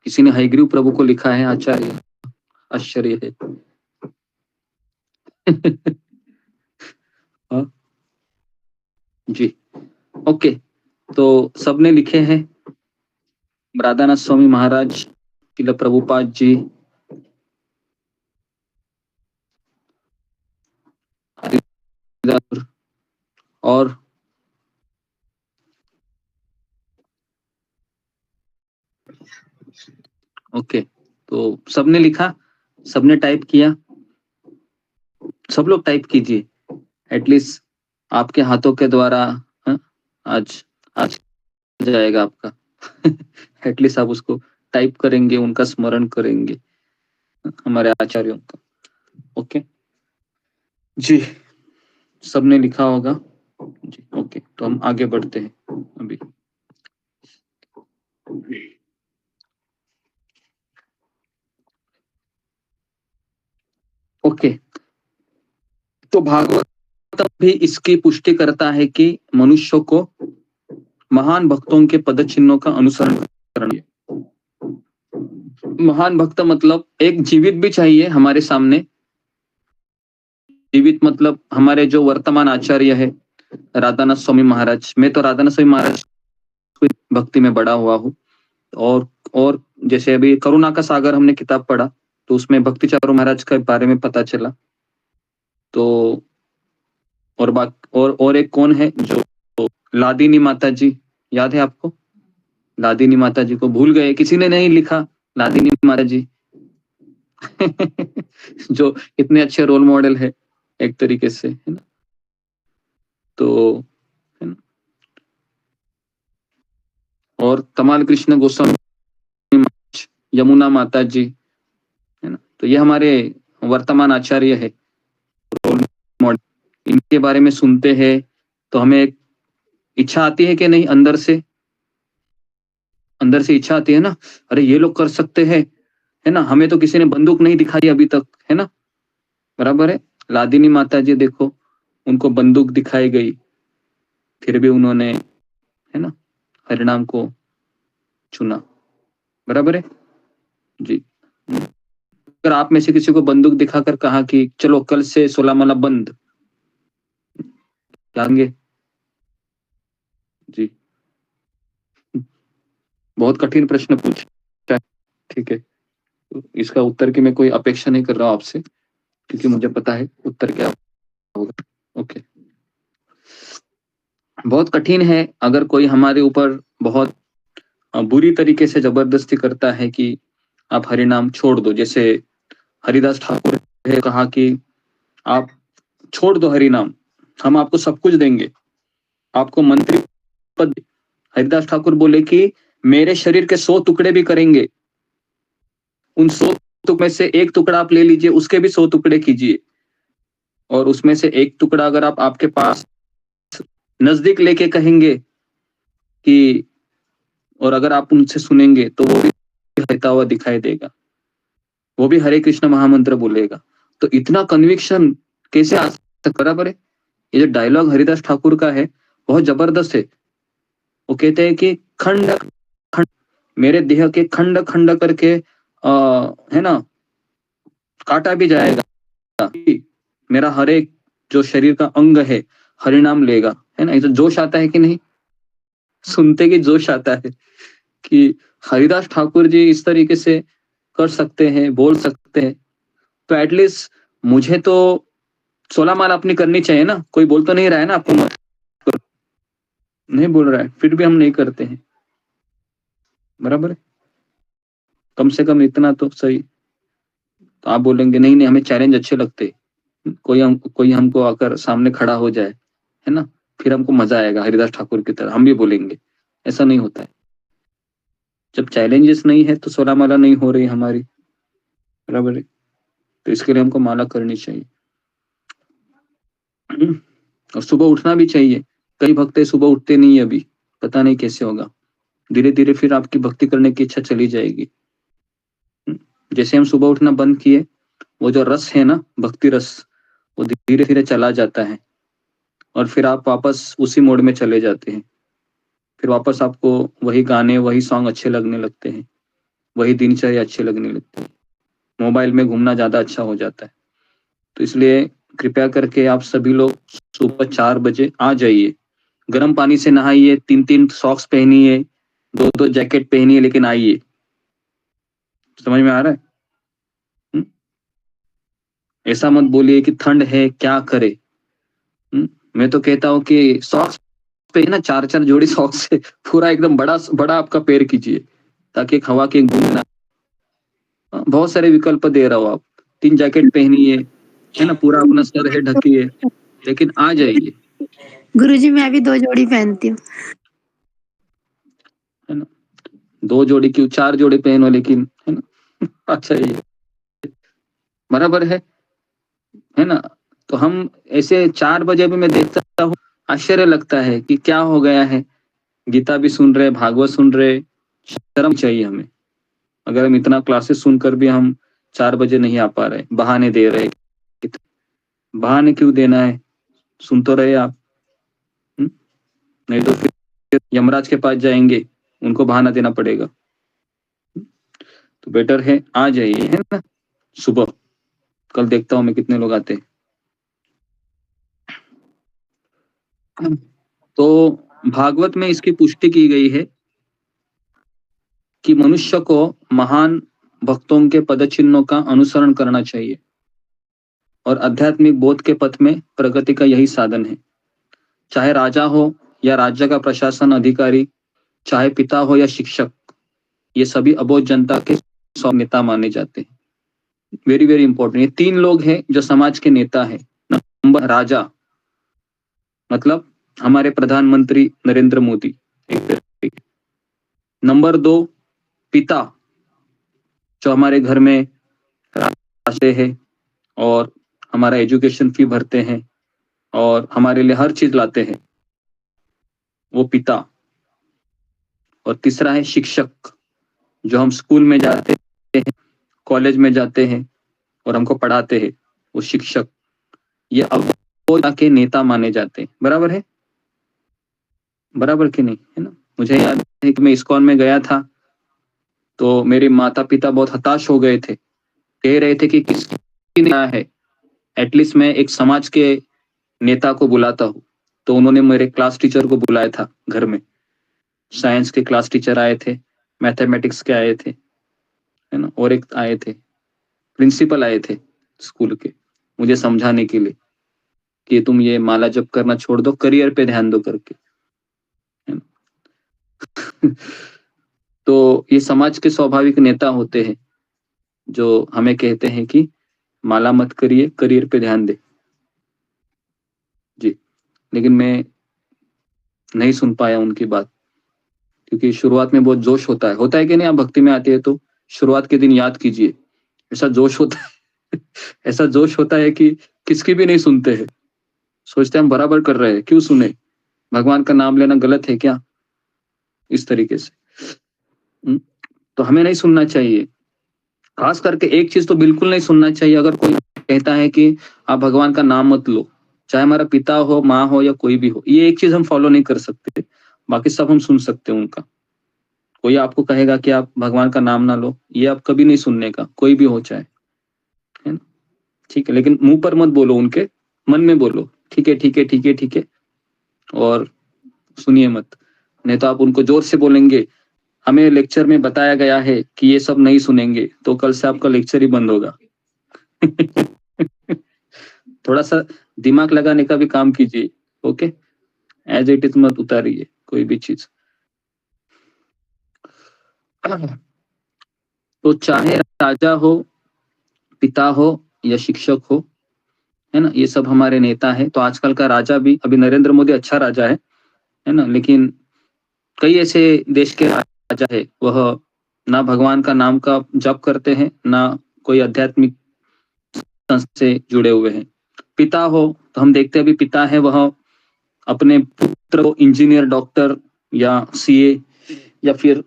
किसी ने हयग्रीव प्रभु को लिखा है आचार्य, आश्चर्य है। हाँ जी। ओके, तो सबने लिखे हैं, राधानाथ स्वामी महाराज, श्रील प्रभुपाद जी, और ओके, तो सबने लिखा, सबने टाइप किया, सब लोग टाइप कीजिए, एटलीस्ट आपके हाथों के द्वारा आज आज जाएगा आपका। एटलीस्ट आप उसको टाइप करेंगे, उनका स्मरण करेंगे, हमारे आचार्यों का। ओके जी, सबने लिखा होगा जी। ओके, तो हम आगे बढ़ते हैं अभी। ओके, तो भागवत भी इसकी पुष्टि करता है कि मनुष्य को महान भक्तों के पद चिन्हों का अनुसरण करना है। महान भक्त मतलब एक जीवित भी चाहिए हमारे सामने, जीवित मतलब हमारे जो वर्तमान आचार्य है राधानाथ स्वामी महाराज। मैं तो राधानाथ स्वामी महाराज भक्ति में बड़ा हुआ हूँ, और जैसे अभी करुणा का सागर हमने किताब पढ़ा तो उसमें भक्ति चारू महाराज के बारे में पता चला। तो और एक कौन है, जो लादिनी माता जी, याद है आपको? लादिनी माता जी को भूल गए, किसी ने नहीं लिखा लादिनी माता जी। जो इतने अच्छे रोल मॉडल है एक तरीके से, है ना? तो है ना? और तमाल कृष्ण गोस्वामी, यमुना माता जी, है ना? तो ये हमारे वर्तमान आचार्य है, रोल मॉडल। इनके बारे में सुनते हैं तो हमें एक इच्छा आती है कि नहीं, अंदर से इच्छा आती है ना, अरे ये लोग कर सकते हैं, है ना? हमें तो किसी ने बंदूक नहीं दिखाई अभी तक, है ना? बराबर है। लादिनी माता जी देखो, उनको बंदूक दिखाई गई, फिर भी उन्होंने, है ना, हरिनाम को चुना। बराबर है जी। अगर आप में से किसी को बंदूक दिखाकर कहा कि चलो कल से 16 माला बंद, जाएंगे जी? बहुत कठिन प्रश्न पूछा, ठीक है। तो इसका उत्तर की मैं कोई अपेक्षा नहीं कर रहा हूं आपसे, क्योंकि मुझे पता है उत्तर क्या होगा। ओके, बहुत कठिन है अगर कोई हमारे ऊपर बहुत बुरी तरीके से जबरदस्ती करता है कि आप हरिनाम छोड़ दो। जैसे हरिदास ठाकुर ने कहा कि आप छोड़ दो हरिनाम, हम आपको सब कुछ देंगे, आपको मंत्री पद। हरिदास ठाकुर बोले कि मेरे शरीर के 100 टुकड़े भी करेंगे, उन 100 टुकड़े में से एक टुकड़ा आप ले लीजिए, उसके भी 100 टुकड़े कीजिए, और उसमें से एक टुकड़ा अगर आप आपके पास नजदीक लेके कहेंगे कि, और अगर आप उनसे सुनेंगे तो वो भी रहता हुआ दिखाई देगा, वो भी हरे कृष्ण महामंत्र बोलेगा। तो इतना कन्विक्शन कैसे आ सकता? बराबर है। ये जो डायलॉग हरिदास ठाकुर का है बहुत जबरदस्त है। वो कहते हैं कि खंड खंड मेरे देह के खंड खंड करके है ना काटा भी जाएगा, मेरा हर एक जो शरीर का अंग है हरिनाम लेगा, है ना। ये तो जोश आता है कि नहीं? सुनते कि जोश आता है कि हरिदास ठाकुर जी इस तरीके से कर सकते हैं, बोल सकते हैं। तो एटलीस्ट मुझे तो 16 माला अपनी करनी चाहिए ना। कोई बोल तो नहीं रहा है ना आपको मत करो, नहीं बोल रहा है, फिर भी हम नहीं करते हैं। बराबर है, कम से कम इतना तो सही। तो आप बोलेंगे नहीं नहीं हमें चैलेंज अच्छे लगते, कोई हमको आकर सामने खड़ा हो जाए, है ना, फिर हमको मजा आएगा हरिदास ठाकुर की तरह, हम भी बोलेंगे। ऐसा नहीं होता है। जब चैलेंजेस नहीं है तो 16 माला नहीं हो रही हमारी, बराबर है। तो इसके लिए हमको माला करनी चाहिए और सुबह उठना भी चाहिए। कई भक्त सुबह उठते नहीं है, अभी पता नहीं कैसे होगा। धीरे धीरे फिर आपकी भक्ति करने की इच्छा चली जाएगी। जैसे हम सुबह उठना बंद किए, वो जो रस है ना, भक्ति रस, वो धीरे धीरे चला जाता है और फिर आप वापस उसी मोड में चले जाते हैं। फिर वापस आपको वही गाने, वही सॉन्ग अच्छे लगने लगते हैं, वही दिनचर्या अच्छे लगने लगती है, मोबाइल में घूमना ज्यादा अच्छा हो जाता है। तो इसलिए कृपया करके आप सभी लोग सुबह 4 बजे आ जाइए, गर्म पानी से नहाइए, 3-3 सॉक्स पहनिए, 2-2 जैकेट पहनिए, लेकिन आइए। समझ में आ रहा है? ऐसा मत बोलिए कि ठंड है क्या करे। मैं तो कहता हूँ कि सॉक्स पे ना 4-4 जोड़ी सॉक्स से पूरा एकदम बड़ा बड़ा आपका पैर कीजिए, ताकि एक हवा की बूंद ना। बहुत सारे विकल्प दे रहा हूँ। आप 3 जैकेट पहनिए, है ना, पूरा अपना सर है ढकिए, लेकिन आ जाइए, गुरुजी मैं भी 2 जोड़ी पहनती हूँ। है ना। 2 जोड़ी क्यों, 4 जोड़ी पहनो, लेकिन, है ना। अच्छा, ये बराबर है ना। तो हम ऐसे 4 बजे भी मैं देखता हूँ, आश्चर्य लगता है कि क्या हो गया है। गीता भी सुन रहे, भागवत सुन रहे, शर्म चाहिए हमें। अगर हम इतना क्लासेस सुनकर भी हम 4 बजे नहीं आ पा रहे, बहाने दे रहे। बहाने क्यों देना है, सुन तो रहे आप। नहीं तो फिर यमराज के पास जाएंगे, उनको बहाना देना पड़ेगा। तो बेटर है आ जाइए, है ना, सुबह। कल देखता हूं मैं कितने लोग आते हैं। तो भागवत में इसकी पुष्टि की गई है कि मनुष्य को महान भक्तों के पदचिन्हों का अनुसरण करना चाहिए और आध्यात्मिक बोध के पथ में प्रगति का यही साधन है। चाहे राजा हो या राज्य का प्रशासन अधिकारी, चाहे पिता हो या शिक्षक, ये सभी अबोध जनता के नेता माने जाते हैं। Very very important. ये 3 लोग हैं जो समाज के नेता हैं। नंबर राजा, मतलब हमारे प्रधानमंत्री नरेंद्र मोदी। नंबर 2 पिता, जो हमारे घर में रहते हैं और हमारा एजुकेशन फी भरते हैं और हमारे लिए हर चीज लाते हैं, वो पिता। और तीसरा है शिक्षक, जो हम स्कूल में जाते हैं, कॉलेज में जाते हैं और हमको पढ़ाते हैं, वो शिक्षक। ये अब के नेता माने जाते हैं। बराबर है, बराबर कि नहीं, है ना। मुझे याद है कि मैं इस्कॉन में गया था, तो मेरे माता पिता बहुत हताश हो गए थे, कह रहे थे कि किसकी नेता है, एटलीस्ट मैं एक समाज के नेता को बुलाता हूँ। तो उन्होंने मेरे क्लास टीचर को बुलाया था घर में। साइंस के क्लास टीचर आए थे, मैथमेटिक्स के आए थे, है ना, और एक आए थे, प्रिंसिपल आए थे स्कूल के, मुझे समझाने के लिए कि तुम ये माला जप करना छोड़ दो, करियर पे ध्यान दो करके, है ना। तो ये समाज के स्वाभाविक नेता होते हैं जो हमें कहते हैं कि माला मत करिए, करियर पे ध्यान दे जी। लेकिन मैं नहीं सुन पाया उनकी बात, क्योंकि शुरुआत में बहुत जोश होता है कि नहीं। आप भक्ति में आते हैं तो शुरुआत के दिन याद कीजिए, ऐसा जोश होता है ऐसा जोश होता है कि किसकी भी नहीं सुनते हैं, सोचते हैं हम बराबर कर रहे हैं, क्यों सुने, भगवान का नाम लेना गलत है क्या, इस तरीके से। तो हमें नहीं सुनना चाहिए। खास करके एक चीज तो बिल्कुल नहीं सुनना चाहिए, अगर कोई कहता है कि आप भगवान का नाम मत लो, चाहे हमारा पिता हो, माँ हो या कोई भी हो, ये एक चीज हम फॉलो नहीं कर सकते, बाकी सब हम सुन सकते हैं उनका। कोई आपको कहेगा कि आप भगवान का नाम ना लो, ये आप कभी नहीं सुनने का, कोई भी हो चाहे, है ना। ठीक है, लेकिन मुंह पर मत बोलो, उनके मन में बोलो, ठीक है ठीक है ठीक है ठीक है, और सुनिए मत। नहीं तो आप उनको जोर से बोलेंगे, हमें लेक्चर में बताया गया है कि ये सब नहीं सुनेंगे, तो कल से आपका लेक्चर ही बंद होगा थोड़ा सा दिमाग लगाने का भी काम कीजिए, ओके। एज इट इज मत उतारिए कोई भी चीज। तो चाहे राजा हो, पिता हो या शिक्षक हो, है ना, ये सब हमारे नेता है। तो आजकल का राजा भी, अभी नरेंद्र मोदी अच्छा राजा है ना, लेकिन कई ऐसे देश के राजा है, वह ना भगवान का नाम का जप करते हैं, ना कोई आध्यात्मिक संस्था से जुड़े हुए हैं। पिता हो तो हम देखते हैं अभी पिता है, वह अपने पुत्र को इंजीनियर, डॉक्टर या सीए या फिर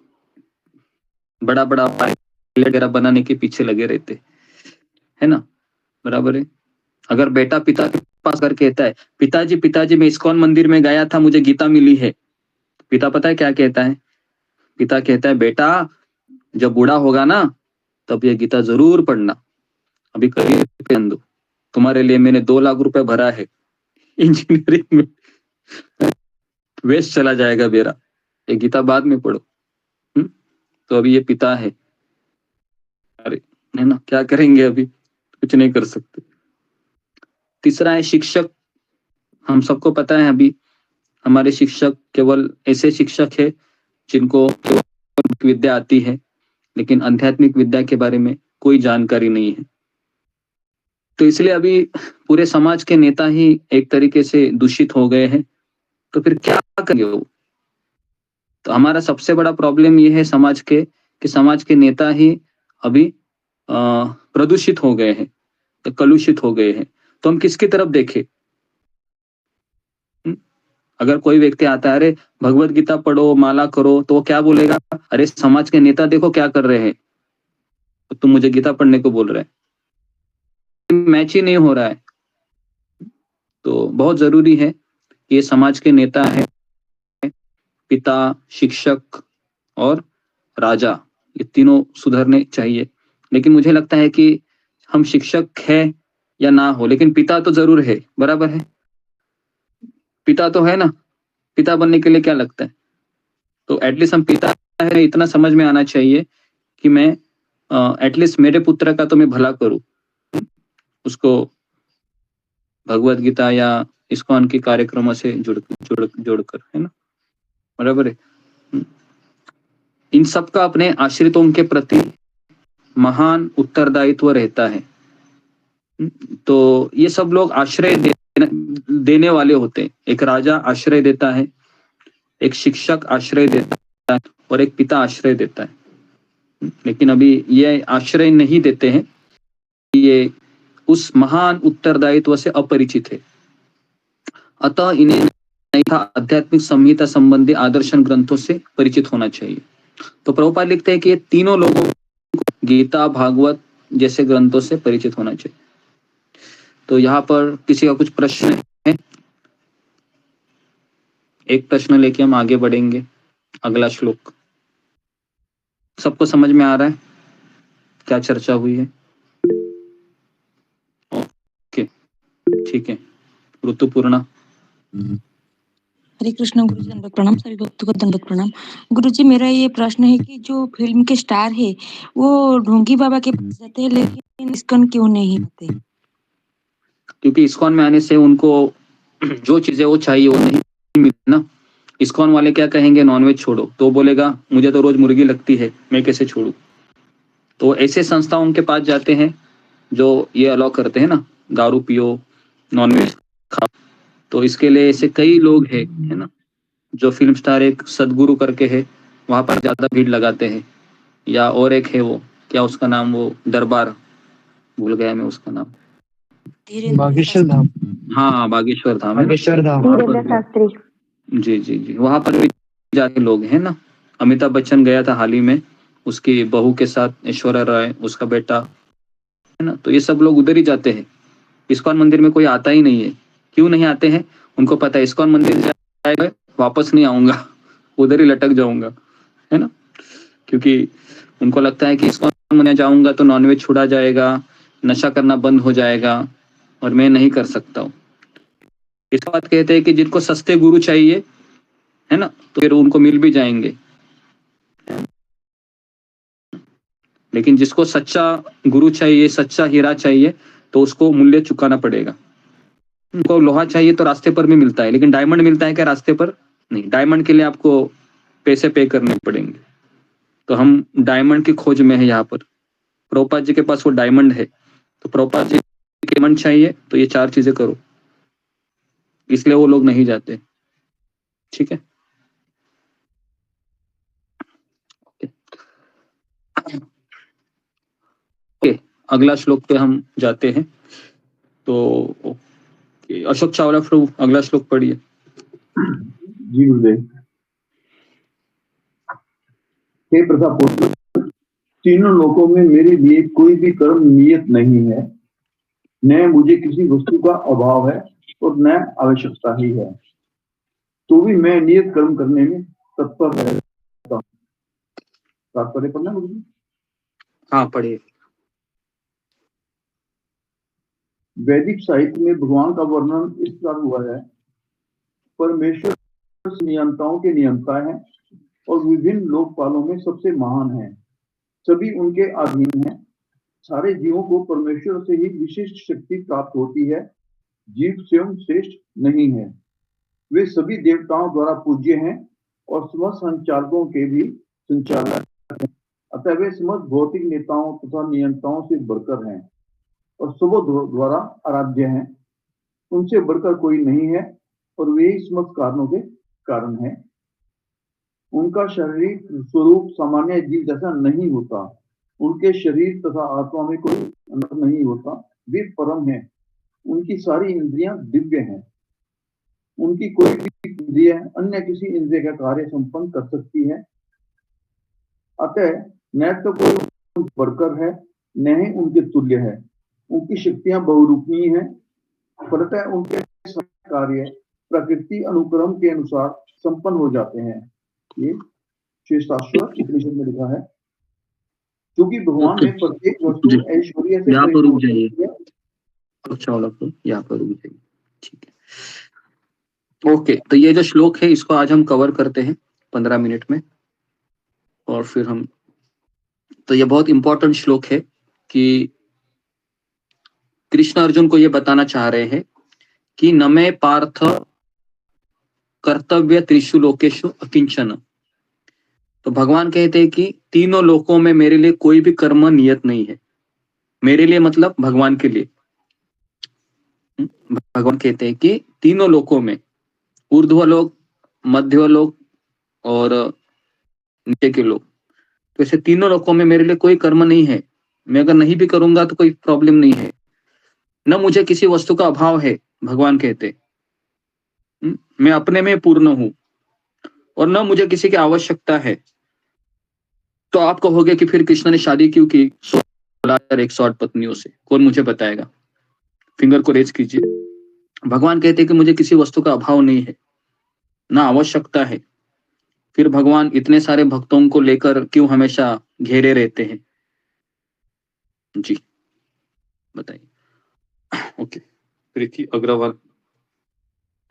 बड़ा बड़ा पायलट वगैरह बनाने के पीछे लगे रहते, है ना, बराबर है। अगर बेटा पिता के पास कर कहता है, पिताजी पिताजी मैं इस्कॉन मंदिर में गया था, मुझे गीता मिली है, पिता पता है क्या कहता है, पिता कहता है बेटा जब बूढ़ा होगा ना तब ये गीता जरूर पढ़ना, अभी करियर पे ध्यान दो, तुम्हारे लिए मैंने 2 लाख रुपए भरा है इंजीनियरिंग में, वेस्ट चला जाएगा मेरा, ये गीता बाद में पढ़ो। तो अभी ये पिता है, अरे है ना, क्या करेंगे, अभी कुछ नहीं कर सकते। तीसरा है शिक्षक। हम सबको पता है अभी हमारे शिक्षक केवल ऐसे शिक्षक है जिनको केवल विद्या आती है, लेकिन आध्यात्मिक विद्या के बारे में कोई जानकारी नहीं है। तो इसलिए अभी पूरे समाज के नेता ही एक तरीके से दूषित हो गए हैं, तो फिर क्या करेंगे वो। तो हमारा सबसे बड़ा प्रॉब्लम ये है समाज के, कि समाज के नेता ही अभी प्रदूषित हो गए हैं, तो कलुषित हो गए हैं। तो हम किसकी तरफ देखें। अगर कोई व्यक्ति आता है, अरे भगवत गीता पढ़ो, माला करो, तो वो क्या बोलेगा, अरे समाज के नेता देखो क्या कर रहे हैं, तो तुम मुझे गीता पढ़ने को बोल रहे हैं, मैच ही नहीं हो रहा है। तो बहुत जरूरी है कि ये समाज के नेता है, पिता, शिक्षक और राजा, ये तीनों सुधरने चाहिए। लेकिन मुझे लगता है कि हम शिक्षक है या ना हो, लेकिन पिता तो जरूर है, बराबर है, पिता तो है ना। पिता बनने के लिए क्या लगता है, तो एटलीस्ट हम पिता है, इतना समझ में आना चाहिए कि मैं एटलीस्ट मेरे पुत्र का तो मैं भला करूं, उसको भगवत गीता या इस्कॉन के कार्यक्रमों से जोड़कर, है ना, बराबर है। इन सब का अपने आश्रितों के प्रति महान उत्तरदायित्व रहता है। तो ये सब लोग आश्रय देने वाले होते हैं। एक राजा आश्रय देता है, एक शिक्षक आश्रय देता है और एक पिता आश्रय देता है। लेकिन अभी ये आश्रय नहीं देते हैं, ये उस महान उत्तरदायित्व से अपरिचित है। अतः इन्हें आध्यात्मिक संहिता संबंधी आदर्शन ग्रंथों से परिचित होना चाहिए। तो प्रभुपाद लिखते हैं कि ये तीनों लोगों को गीता, भागवत जैसे ग्रंथों से परिचित होना चाहिए। तो यहाँ पर किसी का कुछ प्रश्न है? एक प्रश्न लेके हम आगे बढ़ेंगे। अगला श्लोक सबको समझ में आ रहा है क्या चर्चा हुई है? ओके, ठीक है। ऋतुपूर्णा। हरे कृष्ण गुरु जी, दंडवत प्रणाम। सभी भक्तों को दंडवत प्रणाम। गुरु जी, मेरा ये प्रश्न है कि जो फिल्म के स्टार है वो ढोंगी बाबा के पास जाते हैं, लेकिन इस्कॉन क्यों नहीं आते? क्योंकि इस्कॉन में आने से उनको जो चीजें वो चाहिए वो नहीं मिलती ना। इस्कॉन वाले क्या कहेंगे, नॉनवेज छोड़ो, तो बोलेगा मुझे तो रोज मुर्गी लगती है, मैं कैसे छोड़ू। तो ऐसे संस्थाओं के पास जाते हैं जो ये अलाउ करते हैं ना, दारू पियो, नॉनवेज खाओ। तो इसके लिए ऐसे कई लोग हैं, है ना, जो फिल्म स्टार एक सदगुरु करके है, वहां पर ज्यादा भीड़ लगाते हैं। या और एक है, वो क्या उसका नाम, वो दरबार, भूल गया मैं उसका नाम। बागेश्वर धाम। हाँ, बागेश्वर धाम है ना, बागेश्वर धाम। वहाँ पर जी जी जी, वहां पर भी जाते लोग हैं ना। अमिताभ बच्चन गया था हाल ही में, उसकी बहू के साथ, ऐश्वर्या राय उसका बेटा, है ना। तो ये सब लोग उधर ही जाते हैं। इस्कॉन मंदिर में कोई आता ही नहीं है। क्यों नहीं आते हैं? उनको पता है इस्कॉन मंदिर जाएगा वापस नहीं आऊंगा, उधर ही लटक जाऊंगा, है ना। क्योंकि उनको लगता है कि इस्कॉन मंदिर जाऊंगा तो नॉनवेज छुड़ा जाएगा, नशा करना बंद हो जाएगा, और मैं नहीं कर सकता हूँ। इस बात कहते हैं कि जिनको सस्ते गुरु चाहिए, है ना, तो फिर उनको मिल भी जाएंगे, लेकिन जिसको सच्चा गुरु चाहिए, सच्चा हीरा चाहिए, तो उसको मूल्य चुकाना पड़ेगा। उनको लोहा चाहिए तो रास्ते पर भी मिलता है, लेकिन डायमंड मिलता है क्या रास्ते पर? नहीं, डायमंड के लिए आपको पैसे पे करने पड़ेंगे। तो हम डायमंड की खोज में है यहाँ पर। प्रभुपाद जी के पास वो डायमंड है, तो प्रभुपाद जी के डायमंड चाहिए तो ये 4 चीजें करो, इसलिए वो लोग नहीं जाते। ठीक है, ओके, अगला श्लोक पे हम जाते हैं। तो ओके, अशोक चावला प्रभु अगला श्लोक पढ़िए। जी गुरुदेव। हे प्रताप पुत्र, तीनों लोकों में मेरे लिए कोई भी कर्म नियत नहीं है, न मुझे किसी वस्तु का अभाव है और न आवश्यकता ही है, तो भी मैं नियत कर्म करने में तत्पर रहता हूँ। तात्पर्य पढ़ना गुरु जी? हाँ पढ़िए। वैदिक साहित्य में भगवान का वर्णन इस प्रकार हुआ है, परमेश्वर नियंताओं के नियंता है और विभिन्न लोकपालों में सबसे महान है, सभी उनके अधीन हैं। सारे जीवों को परमेश्वर से ही विशिष्ट शक्ति प्राप्त होती है, जीव स्वयं श्रेष्ठ नहीं है। वे सभी देवताओं द्वारा पूज्य हैं और समस्त संचालकों के भी संचालक हैं। अतः वे समस्त भौतिक नेताओं तथा नियंताओं से बढ़कर हैं और सबों द्वारा आराध्य हैं। उनसे बढ़कर कोई नहीं है और वे ही समस्त कारणों के कारण हैं। उनका शारीरिक स्वरूप सामान्य जीव जैसा नहीं होता। उनके शरीर तथा आत्मा में कोई अंतर नहीं होता। वे परम हैं। उनकी सारी इंद्रियां दिव्य हैं। उनकी कोई भी इंद्रिय अन्य किसी इंद्रिय का कार्य संपन्न कर सकती है। अतः न तो कोई बढ़कर है, न ही उनके तुल्य है। उनकी शक्तियां बहुरूपीय हैं, फलतः उनके कार्य प्रकृति अनुक्रम के अनुसार संपन्न हो जाते हैं। ये श्वेताश्वर उपनिषद में लिखा है। क्योंकि भगवान ने प्रत्येक वस्तु ऐश्वर्य से यहाँ पर रुक परिपूर्ण जाइए, यहाँ पर रुक जाइए। ठीक है, ओके। तो ये जो श्लोक है इसको आज हम कवर करते हैं 15 मिनट में, और फिर हम, तो ये बहुत इंपॉर्टेंट श्लोक है कि कृष्ण अर्जुन को ये बताना चाह रहे हैं कि न मे पार्थ कर्तव्य त्रिषु लोकेशु अकिंचन। तो भगवान कहते हैं कि तीनों लोकों में मेरे लिए कोई भी कर्म नियत नहीं है। मेरे लिए मतलब भगवान के लिए। भगवान कहते हैं कि तीनों लोकों में, ऊर्ध्व लोक, मध्य लोक और नीचे के लोक, तो ऐसे तीनों लोकों में मेरे लिए कोई कर्म नहीं है। मैं अगर नहीं भी करूंगा तो कोई प्रॉब्लम नहीं है। न मुझे किसी वस्तु का अभाव है, भगवान कहते, मैं अपने में पूर्ण हूं, और न मुझे किसी की आवश्यकता है। तो आप कहोगे कि फिर कृष्ण ने शादी क्यों की 16,108 पत्नियों से? कौन मुझे बताएगा? फिंगर को रेज कीजिए। भगवान कहते हैं कि मुझे किसी वस्तु का अभाव नहीं है, ना आवश्यकता है। फिर भगवान इतने सारे भक्तों को लेकर क्यों हमेशा घेरे रहते हैं? जी बताइए। ओके, प्रीति अग्रवाल।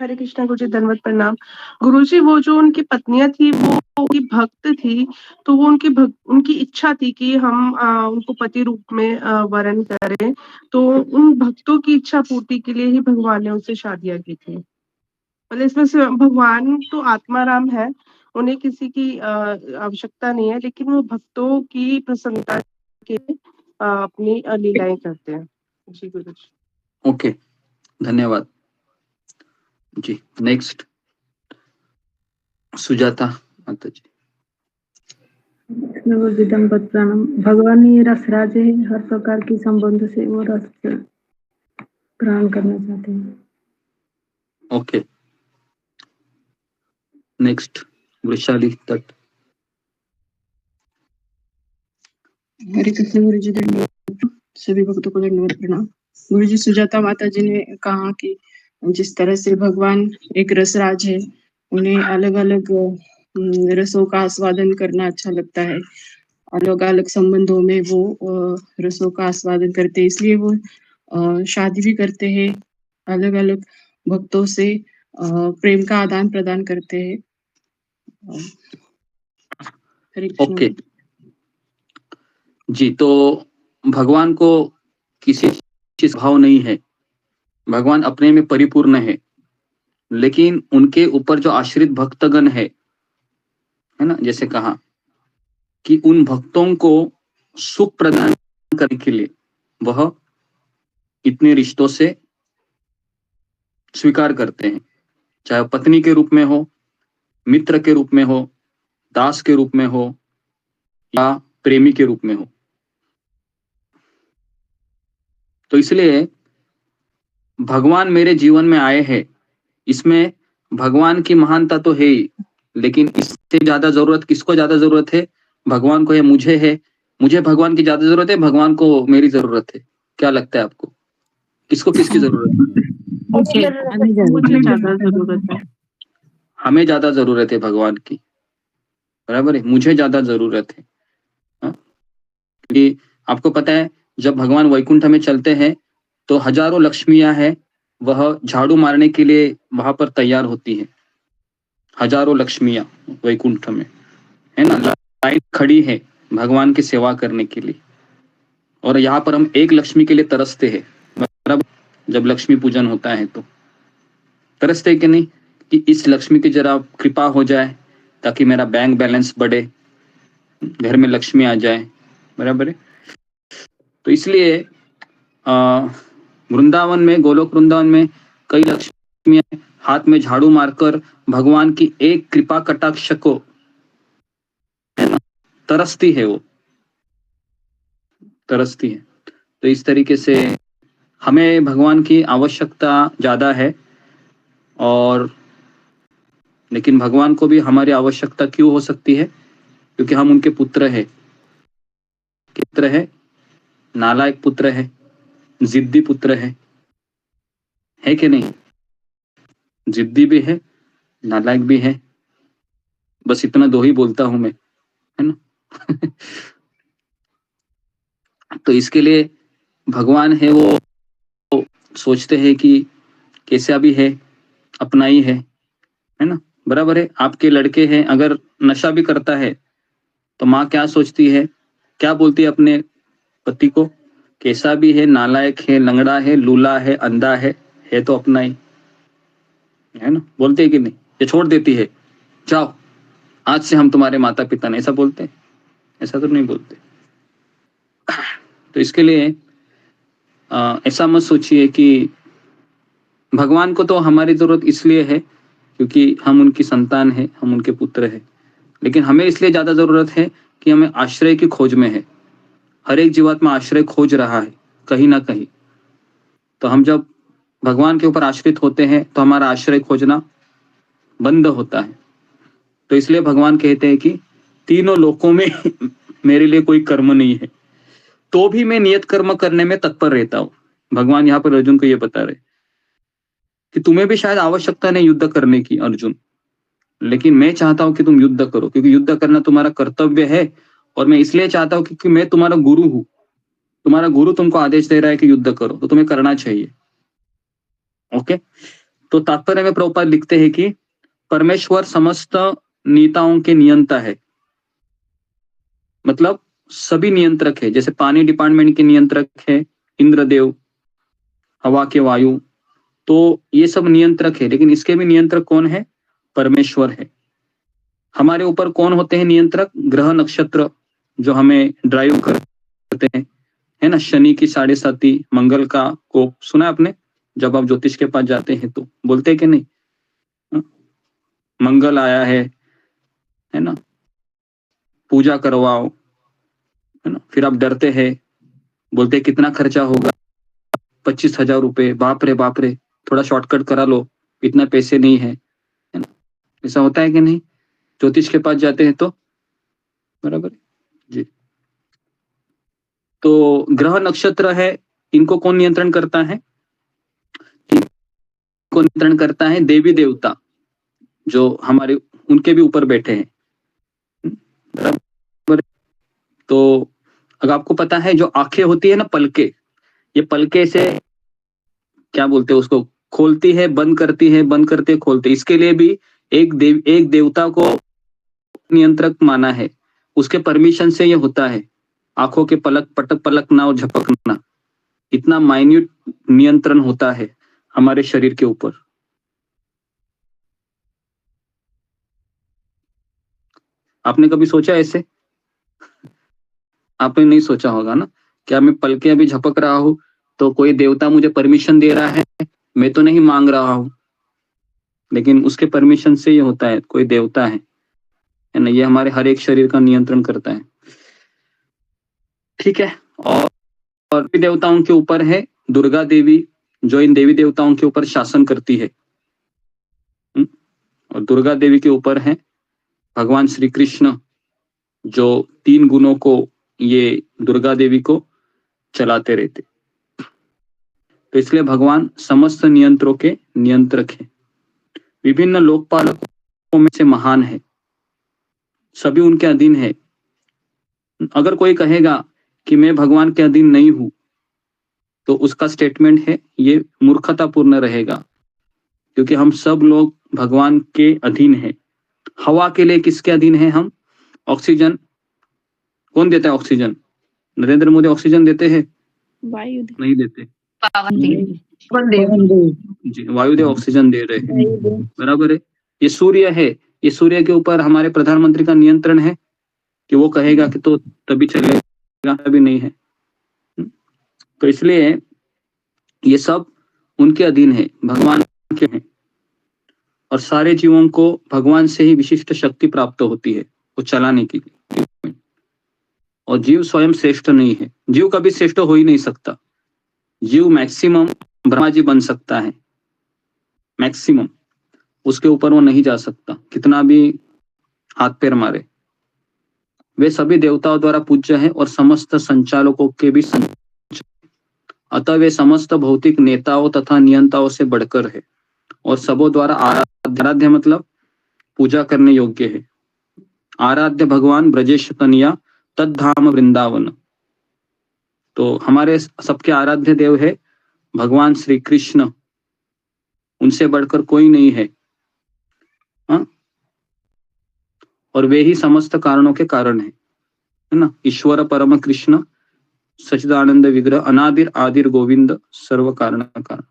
हरे कृष्णा गुरुजी, दंडवत प्रणाम। गुरुजी, वो जो उनकी पत्नियां थी वो उनकी भक्त थी, तो वो उनकी इच्छा थी कि हम उनको पति रूप में वरण करें, तो उन भक्तों की इच्छा पूर्ति के लिए ही भगवान ने उनसे शादियां की थी। मतलब इसमें से भगवान तो आत्माराम है, उन्हें किसी की आवश्यकता नहीं है, लेकिन वो भक्तों की प्रसन्नता के अपनी लीलाएं करते हैं। जी गुरुजी। ओके, धन्यवाद जी। नेक्स्ट सुजाता माता जी। गुरुजी, दंडवत प्रणाम। भगवान ये रसराज है, हर प्रकार की संबंध से वो रस ग्रहण करना चाहते हैं। ओके, नेक्स्ट वृषाली तट। हरे कृष्ण गुरुजी, दंडवत। सभी भक्तों को दंडवत प्रणाम। गुरुजी, सुजाता माता जी ने कहा कि जिस तरह से भगवान एक रसराज है, उन्हें अलग अलग रसों का आस्वादन करना अच्छा लगता है, अलग अलग संबंधों में वो रसों का आस्वादन करते हैं, इसलिए वो शादी भी करते हैं, अलग अलग भक्तों से प्रेम का आदान प्रदान करते हैं। हरे कृष्ण। ओके जी, तो भगवान को किसी चीज भाव नहीं है, भगवान अपने में परिपूर्ण है, लेकिन उनके ऊपर जो आश्रित भक्तगण है ना, जैसे कहा कि उन भक्तों को सुख प्रदान करने के लिए वह इतने रिश्तों से स्वीकार करते हैं, चाहे पत्नी के रूप में हो, मित्र के रूप में हो, दास के रूप में हो या प्रेमी के रूप में हो। तो इसलिए भगवान मेरे जीवन में आए हैं, इसमें भगवान की महानता तो है ही, लेकिन इससे ज्यादा जरूरत किसको ज्यादा जरूरत है? भगवान को है, मुझे भगवान की ज्यादा जरूरत है, भगवान को मेरी जरूरत है। क्या लगता है आपको, किसको किसकी जरूरत है? मुझे ज्यादा जरूरत है। हमें ज्यादा जरूरत है भगवान की, बराबर है, मुझे ज्यादा जरूरत है। क्योंकि आपको पता है जब भगवान वैकुंठ में चलते हैं तो हजारों लक्ष्मियां हैं, वह झाड़ू मारने के लिए वहां पर तैयार होती है, हजारों लक्ष्मियां वैकुंठ में, है ना, लाइन खड़ी है भगवान की सेवा करने के लिए। और यहाँ पर हम एक लक्ष्मी के लिए तरसते हैं, बराबर, जब लक्ष्मी पूजन होता है तो तरसते कि नहीं कि इस लक्ष्मी की जरा कृपा हो जाए ताकि मेरा बैंक बैलेंस बढ़े, घर में लक्ष्मी आ जाए, बराबर है। तो इसलिए वृंदावन में, गोलोक वृंदावन में कई लक्ष्मियां हाथ में झाड़ू मारकर भगवान की एक कृपा कटाक्ष को, है ना, तरसती है, वो तरसती है। तो इस तरीके से हमें भगवान की आवश्यकता ज्यादा है, और लेकिन भगवान को भी हमारी आवश्यकता क्यों हो सकती है? क्योंकि हम उनके पुत्र है, पुत्र है, नालायक पुत्र है, जिद्दी पुत्र है कि नहीं? जिद्दी भी है, नालायक भी है, बस इतना दो ही बोलता हूं मैं, है ना। तो इसके लिए भगवान है वो सोचते हैं कि कैसा भी है, अपना ही है ना, बराबर है। आपके लड़के हैं, अगर नशा भी करता है तो माँ क्या सोचती है, क्या बोलती है अपने पति को? कैसा भी है, नालायक है, लंगड़ा है, लूला है, अंधा है तो अपना ही है ना, बोलते है कि नहीं? ये छोड़ देती है, जाओ आज से हम तुम्हारे माता पिता नहीं, ऐसा बोलते हैं? ऐसा तो नहीं बोलते। तो इसके लिए ऐसा मत सोचिए कि भगवान को तो हमारी जरूरत इसलिए है क्योंकि हम उनकी संतान है, हम उनके पुत्र है, लेकिन हमें इसलिए ज्यादा जरूरत है कि हमें आश्रय की खोज में है। हर एक जीवात्मा आश्रय खोज रहा है कहीं ना कहीं। तो हम जब भगवान के ऊपर आश्रित होते हैं तो हमारा आश्रय खोजना बंद होता है। तो इसलिए भगवान कहते हैं कि तीनों लोकों में मेरे लिए कोई कर्म नहीं है, तो भी मैं नियत कर्म करने में तत्पर रहता हूँ। भगवान यहाँ पर अर्जुन को ये बता रहे कि तुम्हें भी शायद आवश्यकता नहीं युद्ध करने की अर्जुन, लेकिन मैं चाहता हूं कि तुम युद्ध करो, क्योंकि युद्ध करना तुम्हारा कर्तव्य है। और मैं इसलिए चाहता हूं क्योंकि मैं तुम्हारा गुरु हूं, तुम्हारा गुरु तुमको आदेश दे रहा है कि युद्ध करो, तो तुम्हें करना चाहिए। ओके, तो तात्पर्य में प्रभुपाद लिखते हैं कि परमेश्वर समस्त नीताओं के नियंता है, मतलब सभी नियंत्रक है। जैसे पानी डिपार्टमेंट के नियंत्रक है इंद्रदेव, हवा के वायु, तो ये सब नियंत्रक है, लेकिन इसके भी नियंत्रक कौन है? परमेश्वर है। हमारे ऊपर कौन होते हैं नियंत्रक? ग्रह नक्षत्र जो हमें ड्राइव करते हैं, है ना। शनि की 7.5, मंगल का को सुना आपने? जब आप ज्योतिष के पास जाते हैं तो बोलते हैं कि नहीं, मंगल आया है ना, पूजा करवाओ, है ना। फिर आप डरते हैं, बोलते हैं कितना खर्चा होगा? 25,000 रुपए। बाप रे, थोड़ा शॉर्टकट करा लो, इतना पैसे नहीं है ना। ऐसा होता है कि नहीं? ज्योतिष के पास जाते हैं तो, बराबर जी। तो ग्रह नक्षत्र है, इनको कौन नियंत्रण करता है? इनको नियंत्रण करता है देवी देवता जो हमारे, उनके भी ऊपर बैठे हैं, बराबर। तो अगर आपको पता है जो आंखें होती है ना, पलके, ये पलके से क्या बोलते हैं उसको, खोलती है, बंद करती है, बंद करते खोलते। इसके लिए भी एक देवता को नियंत्रक माना है, उसके परमिशन से ये होता है। आंखों के पलकना और झपकना, इतना माइन्यूट नियंत्रण होता है हमारे शरीर के ऊपर। आपने कभी सोचा ऐसे? आपने नहीं सोचा होगा ना। क्या मैं पलके अभी झपक रहा हूं तो कोई देवता मुझे परमिशन दे रहा है? मैं तो नहीं मांग रहा हूं, लेकिन उसके परमिशन से ये होता है, कोई देवता है ना। ये हमारे हर एक शरीर का नियंत्रण करता है, ठीक है। और भी देवताओं के ऊपर है दुर्गा देवी, जो इन देवी देवताओं के ऊपर शासन करती है। और दुर्गा देवी के ऊपर है भगवान श्री कृष्ण, जो 3 गुणों को ये दुर्गा देवी को चलाते रहते। तो इसलिए भगवान समस्त नियंत्रों के नियंत्रक है, विभिन्न लोकपालकों में से महान है, सभी उनके अधीन है। अगर कोई कहेगा कि मैं भगवान के अधीन नहीं हूं, तो उसका स्टेटमेंट है ये मूर्खतापूर्ण रहेगा, क्योंकि हम सब लोग भगवान के अधीन है। हवा के लिए किसके अधीन है हम? ऑक्सीजन कौन देता है? ऑक्सीजन नरेंद्र मोदी ऑक्सीजन देते हैं? वायु नहीं देते जी, वायुदेव हम्म। ऑक्सीजन दे रहे हैं, बराबर है। ये सूर्य है, ये सूर्य के ऊपर हमारे प्रधानमंत्री का नियंत्रण है कि वो कहेगा कि तो तभी चलेगा, तभी नहीं है। तो इसलिए ये सब उनके अधीन है, भगवान के हैं। और सारे जीवों को भगवान से ही विशिष्ट शक्ति प्राप्त होती है वो चलाने की। और जीव स्वयं श्रेष्ठ नहीं है, जीव कभी श्रेष्ठ हो ही नहीं सकता। जीव मैक्सिमम ब्रह्मा जी बन सकता है, मैक्सिमम, उसके ऊपर वो नहीं जा सकता, कितना भी हाथ पैर मारे। वे सभी देवताओं द्वारा पूज्य है और समस्त संचालकों के भी अतः वे समस्त भौतिक नेताओं तथा नियंताओं से बढ़कर है और सबों द्वारा आराध्य, मतलब पूजा करने योग्य है। आराध्य भगवान ब्रजेश तनिया तद्धाम वृंदावन। तो हमारे सबके आराध्य देव है भगवान श्री कृष्ण, उनसे बढ़कर कोई नहीं है, हाँ? और वे ही समस्त कारणों के कारण है ना। ईश्वर परम कृष्ण सच्चिदानंद विग्रह अनादिर आदिर गोविंद सर्व कारण कारण।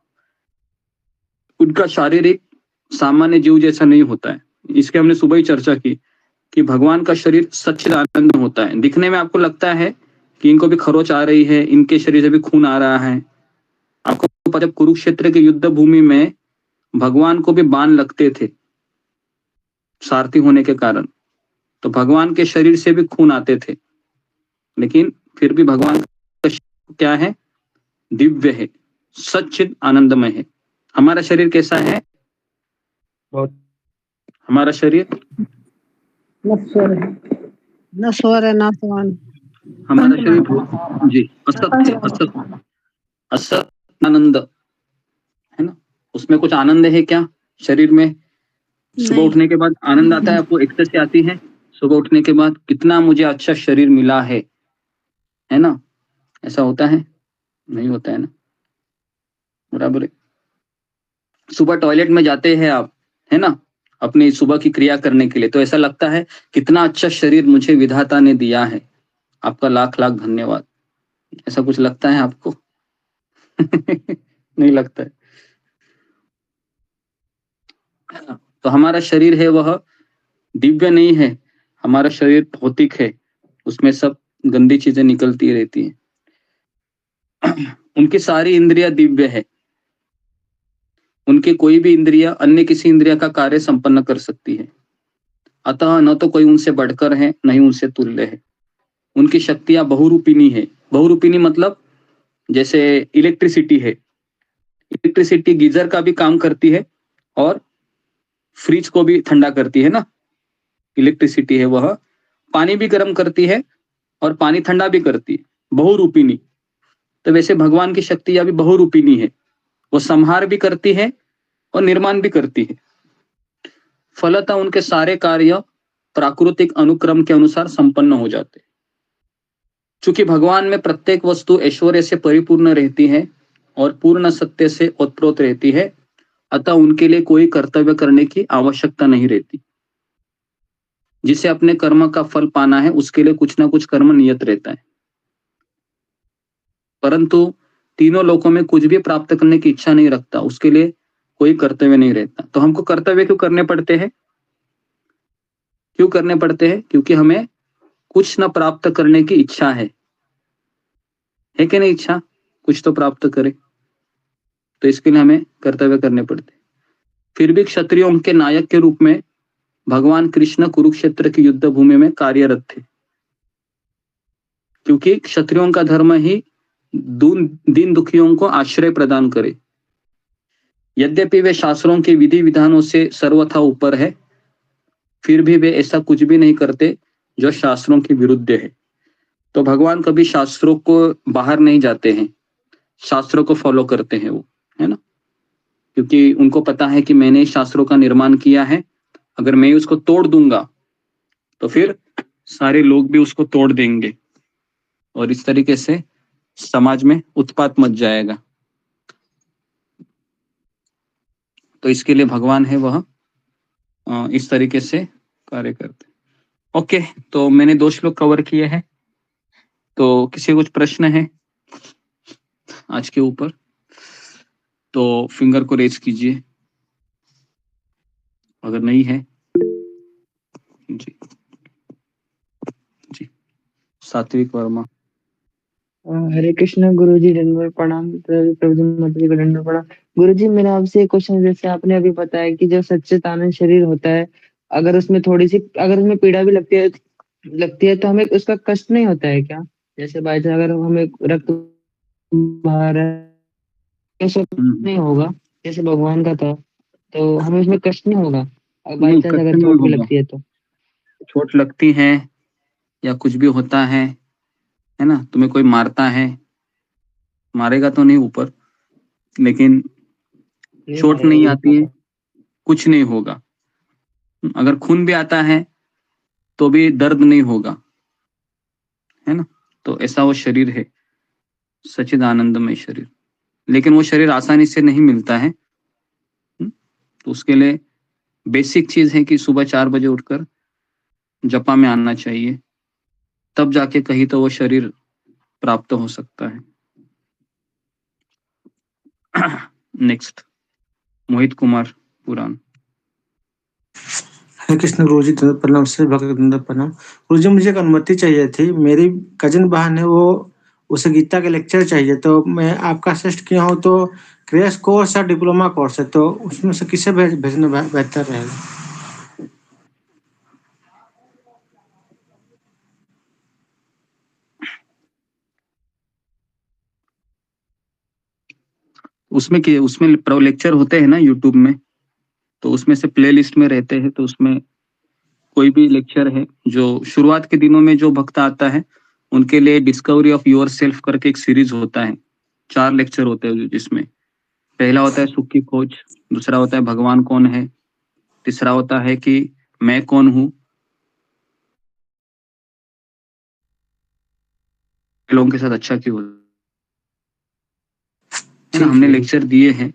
उनका शारीरिक सामान्य जीव जैसा नहीं होता है। इसके हमने सुबह ही चर्चा की कि भगवान का शरीर सच्चिदानंद होता है। दिखने में आपको लगता है कि इनको भी खरोच आ रही है, इनके शरीर से भी खून आ रहा है। आपको पता, जब कुरुक्षेत्र के युद्ध भूमि में भगवान को भी बाण लगते थे सारथी होने के कारण, तो भगवान के शरीर से भी खून आते थे, लेकिन फिर भी भगवान का क्या है? दिव्य है, सच्चिद आनंदमय है। हमारा शरीर कैसा है? हमारा शरीर हमारा शरीर जी असत्य, असत आनंद है ना। उसमें कुछ आनंद है क्या शरीर में? सुबह उठने के बाद आनंद आता है आपको, एक्सरसाइज आती है सुबह उठने के बाद, कितना मुझे अच्छा शरीर मिला है ना। ऐसा होता है? नहीं होता है ना, बराबर है। सुबह टॉयलेट में जाते हैं आप, है ना, अपनी सुबह की क्रिया करने के लिए, तो ऐसा लगता है कितना अच्छा शरीर मुझे विधाता ने दिया है, आपका लाख लाख धन्यवाद, ऐसा कुछ लगता है आपको? नहीं लगता है। तो हमारा शरीर है वह दिव्य नहीं है, हमारा शरीर भौतिक है, उसमें सब गंदी चीजें निकलती रहती हैं। उनकी सारी इंद्रियां दिव्य है, उनकी कोई भी इंद्रिया अन्य किसी इंद्रिया का कार्य संपन्न कर सकती है, अतः न तो कोई उनसे बढ़कर है न ही उनसे तुल्य है। उनकी शक्तियां बहुरूपिणी है। बहुरूपिणी मतलब जैसे इलेक्ट्रिसिटी है, इलेक्ट्रिसिटी गीजर का भी काम करती है और फ्रिज को भी ठंडा करती है ना, इलेक्ट्रिसिटी है वह पानी भी गर्म करती है और पानी ठंडा भी करती है, बहुरूपिणी। तो वैसे भगवान की शक्तियां भी बहुरूपिणी है, वो संहार भी करती है और निर्माण भी करती है। फलतः उनके सारे कार्य प्राकृतिक अनुक्रम के अनुसार संपन्न हो जाते हैं। चूंकि भगवान में प्रत्येक वस्तु ऐश्वर्य से परिपूर्ण रहती है और पूर्ण सत्य से ओतप्रोत रहती है, अतः उनके लिए कोई कर्तव्य करने की आवश्यकता नहीं रहती। जिसे अपने कर्म का फल पाना है उसके लिए कुछ ना कुछ कर्म नियत रहता है, परंतु तीनों लोकों में कुछ भी प्राप्त करने की इच्छा नहीं रखता, उसके लिए कोई कर्तव्य नहीं रहता। तो हमको कर्तव्य क्यों करने पड़ते हैं? क्यों करने पड़ते हैं? क्योंकि हमें कुछ न प्राप्त करने की इच्छा है कि नहीं? इच्छा कुछ तो प्राप्त करे, तो इसके लिए हमें कर्तव्य करने पड़ते हैं। फिर भी क्षत्रियों के नायक के रूप में भगवान कृष्ण कुरुक्षेत्र की युद्ध भूमि में कार्यरत थे, क्योंकि क्षत्रियों का धर्म ही दीन दुखियों को आश्रय प्रदान करे। यद्यपि वे शास्त्रों के विधि विधानों से सर्वथा ऊपर है, फिर भी वे ऐसा कुछ भी नहीं करते जो शास्त्रों के विरुद्ध है। तो भगवान कभी शास्त्रों को बाहर नहीं जाते हैं, शास्त्रों को फॉलो करते हैं वो, है ना, क्योंकि उनको पता है कि मैंने शास्त्रों का निर्माण किया है, अगर मैं उसको तोड़ दूंगा तो फिर सारे लोग भी उसको तोड़ देंगे और इस तरीके से समाज में उत्पात मच जाएगा। तो इसके लिए भगवान है वह इस तरीके से कार्य करते। ओके, तो मैंने 2 श्लोक कवर किए हैं, तो किसी कुछ प्रश्न है आज के ऊपर तो फिंगर को रेज कीजिए, अगर नहीं है। जी जी, सात्विक वर्मा। हरे कृष्ण गुरुजी, दंडवत प्रणाम। प्रभु माता जी को दंडवत प्रणाम। गुरुजी, मेरा आपसे एक क्वेश्चन, जैसे आपने अभी बताया कि जो सच्चिदानंद शरीर होता है, अगर उसमें थोड़ी सी, अगर उसमें पीड़ा भी लगती है तो हमें उसका कष्ट नहीं होता है क्या? जैसे बाई चांस अगर हमें रक्त बाहर है, ऐसा नहीं होगा जैसे भगवान का था, तो हमें उसमें कष्ट नहीं होगा बाई नहीं, चांस कष्ट अगर नहीं चोट भी होगा। लगती है तो? चोट लगती है या कुछ भी होता है ना, तुम्हें कोई मारता है, मारेगा तो नहीं ऊपर, लेकिन नहीं चोट मारेगा, नहीं ये आती है, पता। कुछ नहीं होगा। अगर खून भी आता है तो भी दर्द नहीं होगा, है ना। तो ऐसा वो शरीर है, सच्चिदानंदमय शरीर। लेकिन वो शरीर आसानी से नहीं मिलता है, तो उसके लिए बेसिक चीज है कि सुबह 4 बजे उठकर जपा में आना चाहिए, तब जाके कहीं तो वो शरीर प्राप्त हो सकता है। नेक्स्ट, मोहित कुमार पुराण। हरे कृष्ण गुरुजी, दंडवत प्रणाम। से भक्त दंडवत प्रणाम। गुरुजी, मुझे एक अनुमति चाहिए थी, मेरी कजिन बहन है, वो उसे गीता के लेक्चर चाहिए, तो मैं आपका सजेस्ट किया हूँ तो क्रैश कोर्स या डिप्लोमा कोर्स है, तो उसमें से किसे भेजना बेहतर रहेगा? उसमें प्रो लेक्चर होते हैं ना यूट्यूब में, तो उसमें से प्ले लिस्ट में रहते हैं, तो उसमें कोई भी लेक्चर है जो शुरुआत के दिनों में जो भक्त आता है उनके लिए डिस्कवरी ऑफ योर सेल्फ करके एक सीरीज होता है, 4 लेक्चर होते हैं, जिसमें पहला होता है सुख की खोज, दूसरा होता है भगवान कौन है, तीसरा होता है कि मैं कौन हूँ, लोगों के साथ अच्छा क्यों है ना। हमने लेक्चर दिए हैं,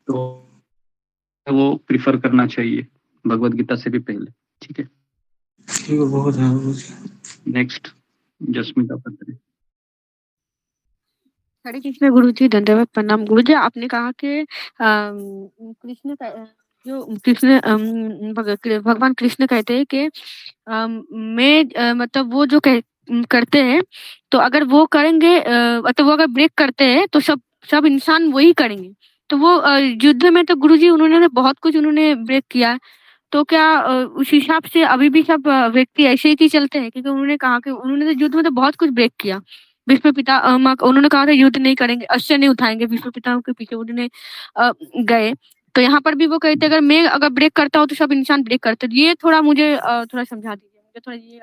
तो वो प्रिफर करना चाहिए भगवत गीता से भी पहले। ठीक है, ठीक है, बहुत है गुरुजी। नेक्स्ट जस्मिता पत्री। हरे कृष्ण गुरुजी, धन्यवाद, प्रणाम। गुरुजी, आपने कहा कि कृष्ण का जो कृष्ण भगवान कृष्ण कहते हैं कि मैं मतलब वो जो करते हैं, तो अगर वो करेंगे मतलब वो अगर ब्रेक करते हैं तो सब इंसान वही करेंगे। तो वो युद्ध में तो गुरुजी उन्होंने बहुत कुछ उन्होंने ब्रेक किया। तो क्या उस हिसाब से अभी भी सब व्यक्ति ऐसे ही चलते हैं? क्योंकि उन्होंने कहा कि उन्होंने तो युद्ध में तो बहुत कुछ ब्रेक किया। भीष्म पितामह उन्होंने कहा था युद्ध नहीं करेंगे, अस्त्र नहीं उठाएंगे, भीष्म पितामह के पीछे उन्होंने गए। तो यहाँ पर भी वो कहते अगर मैं अगर ब्रेक करता हूँ तो सब इंसान ब्रेक करते। ये थोड़ा मुझे थोड़ा समझा दीजिए, मुझे थोड़ा ये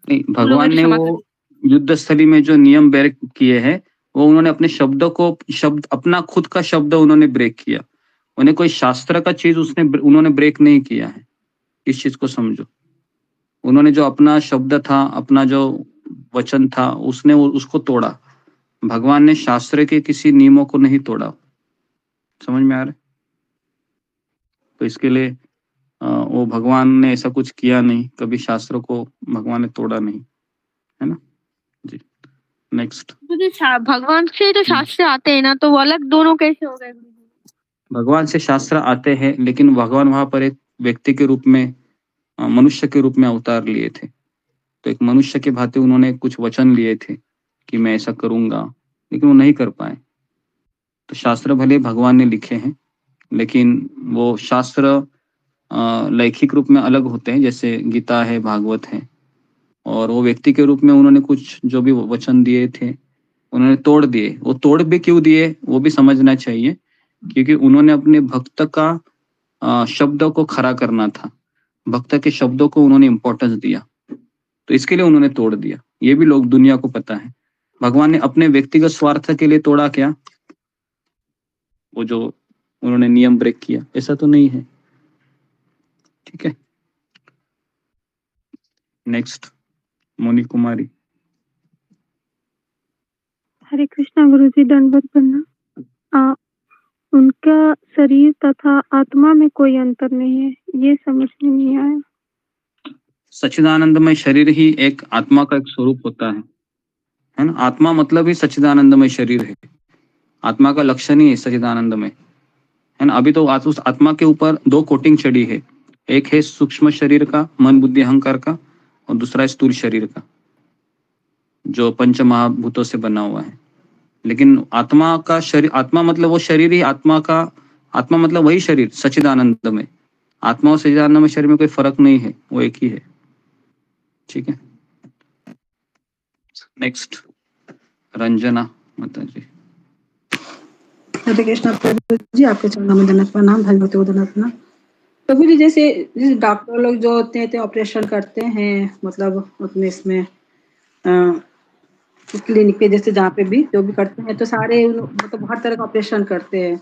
नहीं, भगवान ने क्षमा वो युद्ध स्थली में जो नियम ब्रेक किए हैं वो उन्होंने अपने शब्द अपना खुद का शब्द उन्होंने ब्रेक किया। उन्हें कोई शास्त्र का चीज उन्होंने ब्रेक नहीं किया है। इस चीज को समझो। उन्होंने जो अपना शब्द था, अपना जो वचन था, उसको तोड़ा। भगवान ने शास्त्र के किसी नियमों को नहीं तोड़ा। समझ में आ रहा है? तो इसके लिए वो भगवान ने ऐसा कुछ किया नहीं, कभी शास्त्र को भगवान ने तोड़ा नहीं, है ना जी। नेक्स्ट, भगवान से तो शास्त्र आते हैं ना, तो वो अलग दोनों कैसे हो गए? भगवान से शास्त्र आते हैं, लेकिन भगवान वहां पर एक व्यक्ति के रूप में, मनुष्य के रूप में अवतार लिए थे। तो एक मनुष्य के भांति उन्होंने कुछ वचन लिए थे कि मैं ऐसा करूंगा, लेकिन वो नहीं कर पाए। तो शास्त्र भले भगवान ने लिखे हैं, लेकिन वो शास्त्र लैखिक रूप में अलग होते हैं, जैसे गीता है, भागवत है। और वो व्यक्ति के रूप में उन्होंने कुछ जो भी वचन दिए थे उन्होंने तोड़ दिए। वो तोड़ भी क्यों दिए वो भी समझना चाहिए, क्योंकि उन्होंने अपने भक्त का शब्दों को खरा करना था। भक्त के शब्दों को उन्होंने इंपॉर्टेंस दिया, तो इसके लिए उन्होंने तोड़ दिया। ये भी लोग दुनिया को पता है। भगवान ने अपने व्यक्तिगत स्वार्थ के लिए तोड़ा क्या? वो जो उन्होंने नियम ब्रेक किया, ऐसा तो नहीं है। ठीक है, नेक्स्ट मोनी कुमारी। हरे कृष्णा गुरुजी, दंडवत प्रणाम। उनका शरीर तथा आत्मा में कोई अंतर नहीं है, ये समझ में नहीं आया। सच्चिदानंदमय शरीर ही एक आत्मा का एक स्वरूप होता है ना। आत्मा मतलब ही सच्चिदानंदमय शरीर है। आत्मा का लक्षण ही है सच्चिदानंदमय, है ना। अभी तो उस आत्मा के ऊपर दो कोटिंग चढ़ी है। एक है सूक्ष्म शरीर का, मन बुद्धि अहंकार का, और दूसरा है स्थूल शरीर का, जो पंच महाभूतों से बना हुआ है। लेकिन आत्मा का शरीर, आत्मा मतलब वो शरीर ही आत्मा मतलब वही शरीर सच्चिदानंदमय। आत्मा और सच्चिदानंदमय शरीर में कोई फर्क नहीं है, वो एक ही है। ठीक है, नेक्स्ट रंजना माता जी। हरे कृष्णा प्रभु जी, आपके चरणों में दंडवत प्रणाम, भगवती को दंडवत प्रणाम। प्रभु जी, जैसे डॉक्टर लोग जो होते हैं तो ऑपरेशन करते हैं, मतलब अपने इसमें क्लिनिक पे, जैसे जहाँ पे भी जो भी करते हैं, तो सारे मतलब हर तरह का ऑपरेशन करते हैं।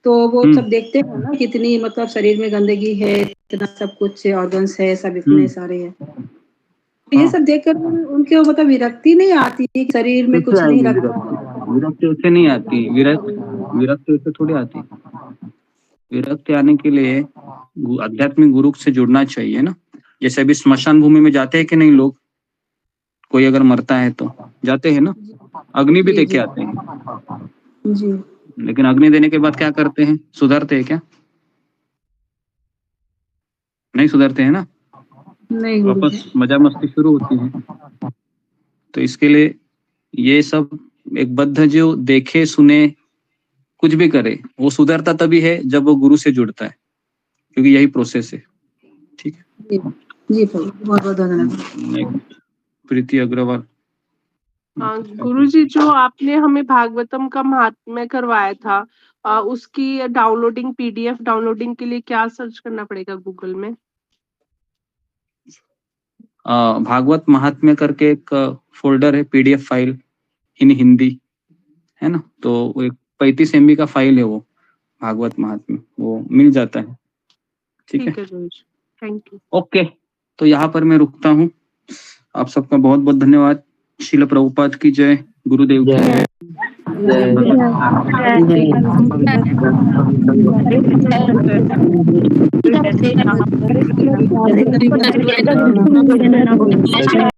तो वो सब देखते हैं ना कितनी मतलब शरीर में गंदगी है, इतना सब कुछ ऑर्गन्स है, सब इतने सारे है। तो ये सब देखकर उनके मतलब विरक्ति नहीं आती कि शरीर में कुछ नहीं रखा? विरक्ति उससे नहीं आती। विरक्ति उससे थोड़ी आती। विरक्ति आने के लिए आध्यात्मिक गुरु से जुड़ना चाहिए ना। जैसे अभी स्मशान भूमि में जाते हैं कि नहीं लोग? कोई अगर मरता है तो जाते हैं ना, अग्नि भी देके आते हैं जी। लेकिन अग्नि देने के बाद क्या करते हैं? सुधरते हैं क्या? नहीं सुधरते हैं ना, नहीं, वापस मजा मस्ती शुरू होती है। तो इसके लिए ये सब एक बद्ध जीव देखे सुने कुछ भी करे, वो सुधरता तभी है जब वो गुरु से जुड़ता है, क्योंकि यही प्रोसेस है। ठीक है जी प्रभु, बहुत बहुत धन्यवाद। प्रीति अग्रवाल। गुरुजी, जो आपने हमें भागवतम का महात्म्य करवाया था, उसकी डाउनलोडिंग PDF डाउनलोडिंग के लिए क्या सर्च करना पड़ेगा गूगल में? भागवत महात्म्य करके एक फोल्डर है, PDF फाइल इन हिंदी, है ना। तो वो एक 35 MB का फाइल है, वो भागवत महात्म्य, वो मिल जाता है। ठीक है थैंक यू। ओके, तो यहाँ पर मैं रुकता हूँ। आप सबका बहुत बहुत धन्यवाद। शिल प्रभुपाद की जय, गुरुदेव की जय। हरे कृष्ण